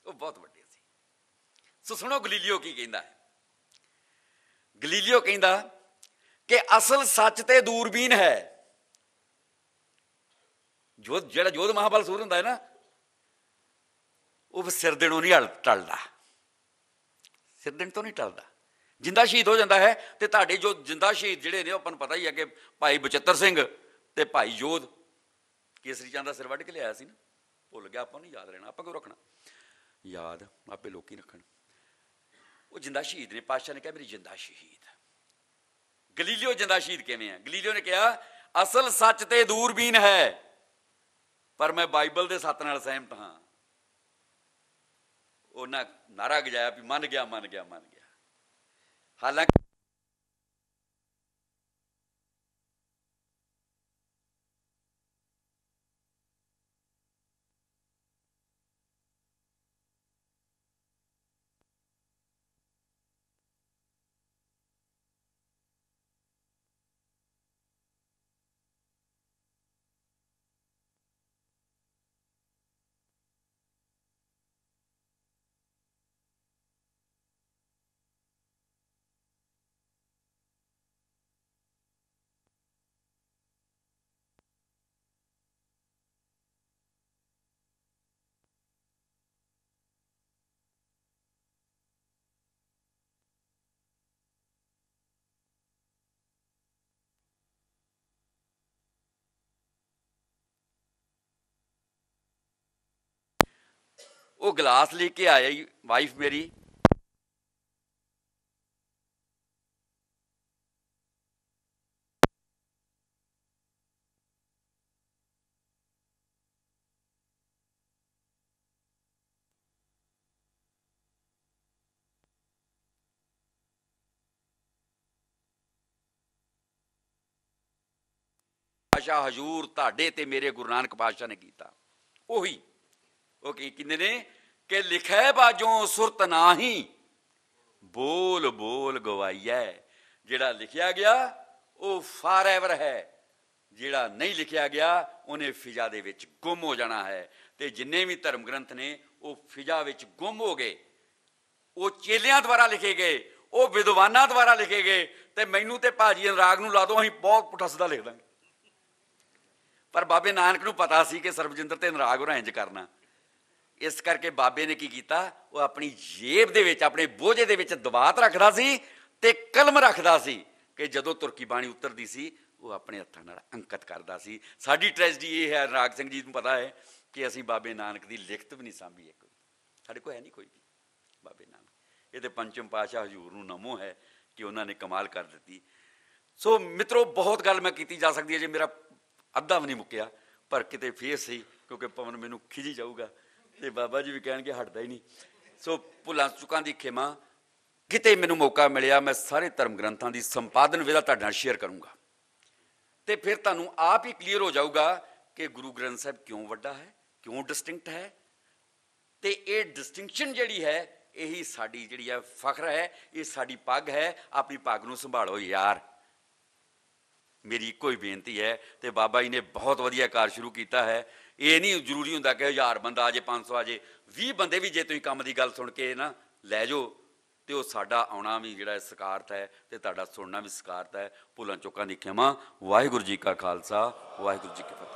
वो बहुत वड्डे सी। सो सुनो गलीलियो की कहंदा है। गलीलियो कहंदा कि असल सच ते दूरबीन है। जोध जोध महाबल सूर हुंदा है ना, वो सिर दिनों नहीं टलदा, सिर दिन तो नहीं टलदा, जिंदा शहीद हो जाता है। तो तुहाडे जो जिंदा शहीद जिहड़े ने आपां नूं पता ही है कि भाई बचित्तर सिंह ते भाई जोध केसरी चंद दा सिर वड्ढ के लिया सी ना, भुल गया, आपां नहीं याद रहना, आपां क्यों रखना याद, आपे लोग ही रखण। वो जिंदा शहीद ने, पातशाह ने कहा मेरी जिंदा शहीद। गलीलियो जिंदा शहीद किवें है? गलीलियो ने कहा असल सच ते दूरबीन है, पर मैं बाइबल के सत्त नाल सहमत हाँ। उन्हें नारा गजाया भी मन गया मन गया मन गया। हालांकि वो गिलास लेके आया वाइफ मेरी, ਪਾਤਸ਼ਾਹ ਹਜ਼ੂਰ ਤੁਹਾਡੇ ਤੇ ਮੇਰੇ ਗੁਰੂ ਨਾਨਕ ਪਾਤਸ਼ਾਹ ਨੇ ਕੀਤਾ। ਉਹੀ ਉਹ ਕੀ ਕਹਿੰਦੇ ਨੇ ਕਿ ਲਿਖੈ ਬਾਜੋਂ ਸੁਰਤ ਨਾਹੀ, ਬੋਲ ਬੋਲ ਗਵਾਈਐ। ਜਿਹੜਾ ਲਿਖਿਆ ਗਿਆ ਉਹ ਫਾਰ ਐਵਰ ਹੈ, ਜਿਹੜਾ ਨਹੀਂ ਲਿਖਿਆ ਗਿਆ ਉਹਨੇ ਫਿਜ਼ਾ ਦੇ ਵਿੱਚ ਗੁੰਮ ਹੋ ਜਾਣਾ ਹੈ। ਤੇ ਜਿੰਨੇ ਵੀ ਧਰਮ ਗ੍ਰੰਥ ਨੇ ਉਹ ਫਿਜ਼ਾ ਵਿੱਚ ਗੁੰਮ ਹੋ ਗਏ। ਉਹ ਚੇਲਿਆਂ ਦੁਆਰਾ ਲਿਖੇ ਗਏ, ਉਹ ਵਿਦਵਾਨਾਂ ਦੁਆਰਾ ਲਿਖੇ ਗਏ। ਤੇ ਮੈਨੂੰ ਤੇ ਭਾਜੀ ਅਨੁਰਾਗ ਨੂੰ ਲਾ ਦਿਓ, ਅਸੀਂ ਬਹੁਤ ਪੁੱਠਾ ਸਿੱਧਾ ਲਿਖ ਦਾਂਗੇ। ਪਰ ਬਾਬੇ ਨਾਨਕ ਨੂੰ ਪਤਾ ਸੀ ਕਿ ਸਰਬਜਿੰਦਰ ਤੇ ਅਨੁਰਾਗ ਹੋਰਾਂ ਇੰਝ ਕਰਨਾ। ਇਸ ਕਰਕੇ ਬਾਬੇ ਨੇ ਕੀ ਕੀਤਾ, ਉਹ ਆਪਣੀ ਜੇਬ ਦੇ ਵਿੱਚ, ਆਪਣੇ ਬੋਝੇ ਦੇ ਵਿੱਚ ਦਵਾਤ ਰੱਖਦਾ ਸੀ ਤੇ ਕਲਮ ਰੱਖਦਾ ਸੀ ਕਿ ਜਦੋਂ ਤੁਰਕੀ ਬਾਣੀ ਉਤਰਦੀ ਸੀ ਉਹ ਆਪਣੇ ਹੱਥਾਂ ਨਾਲ ਅੰਕਿਤ ਕਰਦਾ ਸੀ। ਸਾਡੀ ਟ੍ਰੈਜਡੀ ਇਹ ਹੈ, ਅਨੁਰਾਗ ਸਿੰਘ ਜੀ ਨੂੰ ਪਤਾ ਹੈ ਕਿ ਅਸੀਂ ਬਾਬੇ ਨਾਨਕ ਦੀ ਲਿਖਤ ਵੀ ਨਹੀਂ ਸਾਂਭੀ। ਇੱਕ ਸਾਡੇ ਕੋਲ ਹੈ ਨਹੀਂ ਕੋਈ ਵੀ ਬਾਬੇ ਨਾਨਕ। ਇਹ ਤੇ ਪੰਚਮ ਪਾਤਸ਼ਾਹ ਹਜ਼ੂਰ ਨੂੰ ਨਮੋ ਹੈ ਕਿ ਉਹਨਾਂ ਨੇ ਕਮਾਲ ਕਰ ਦਿੱਤੀ। ਸੋ ਮਿੱਤਰੋ, ਬਹੁਤ ਗੱਲ ਮੈਂ ਕੀਤੀ ਜਾ ਸਕਦੀ ਹੈ, ਜੇ ਮੇਰਾ ਅੱਧਾ ਵੀ ਨਹੀਂ ਮੁੱਕਿਆ। ਪਰ ਕਿਤੇ ਫੇਰ ਸਹੀ, ਕਿਉਂਕਿ ਪਵਨ ਮੈਨੂੰ ਖਿਜੀ ਜਾਊਗਾ ਤੇ ਬਾਬਾ ਜੀ ਵੀ ਕਹਿਣਗੇ ਹਟਦਾ ਹੀ ਨਹੀਂ। ਸੋ ਭੁੱਲਾਂ ਚੁੱਕਾਂ ਦੀ ਖਿਮਾ। ਕਿਤੇ ਮੈਨੂੰ ਮੌਕਾ ਮਿਲਿਆ ਮੈਂ ਸਾਰੇ ਧਰਮ ਗ੍ਰੰਥਾਂ ਦੀ ਸੰਪਾਦਨ ਵਿਧਾ ਤੁਹਾਡੇ ਨਾਲ ਸ਼ੇਅਰ ਕਰੂੰਗਾ ਤੇ ਫਿਰ ਤੁਹਾਨੂੰ ਆਪ ਹੀ ਕਲੀਅਰ ਹੋ ਜਾਊਗਾ ਕਿ ਗੁਰੂ ਗ੍ਰੰਥ ਸਾਹਿਬ ਕਿਉਂ ਵੱਡਾ ਹੈ, ਕਿਉਂ ਡਿਸਟਿੰਕਟ ਹੈ। ਤੇ ਇਹ ਡਿਸਟਿੰਕਸ਼ਨ ਜਿਹੜੀ ਹੈ, ਇਹੀ ਸਾਡੀ ਜਿਹੜੀ ਹੈ ਫਖਰ ਹੈ, ਇਹ ਸਾਡੀ ਪੱਗ ਹੈ। ਆਪਣੀ ਪੱਗ ਨੂੰ ਸੰਭਾਲੋ ਯਾਰ, ਮੇਰੀ ਇੱਕੋ ਹੀ ਬੇਨਤੀ ਹੈ। ਤੇ ਬਾਬਾ ਜੀ ਨੇ ਬਹੁਤ ਵਧੀਆ ਕਾਰ ਸ਼ੁਰੂ ਕੀਤਾ ਹੈ। ਇਹ ਨਹੀਂ ਜ਼ਰੂਰੀ ਹੁੰਦਾ ਕਿ 1000 ਬੰਦਾ ਆ ਜੇ, 500 ਆ ਜੇ, 20 ਬੰਦੇ ਵੀ ਜੇ ਤੁਸੀਂ ਕੰਮ ਦੀ ਗੱਲ ਸੁਣ ਕੇ ਨਾ ਲੈ ਜਾਓ ਤੇ ਉਹ ਸਾਡਾ ਆਉਣਾ ਵੀ ਜਿਹੜਾ ਸਕਾਰਤ ਹੈ ਤੇ ਤੁਹਾਡਾ ਸੁਣਨਾ ਵੀ ਸਕਾਰਤ ਹੈ। ਭੁੱਲਾਂ ਚੁੱਕਾਂ ਦੀ ਖਿਮਾ। ਵਾਹਿਗੁਰੂ ਜੀ ਕਾ ਖਾਲਸਾ, ਵਾਹਿਗੁਰੂ ਜੀ ਕੀ ਫਤਿਹ।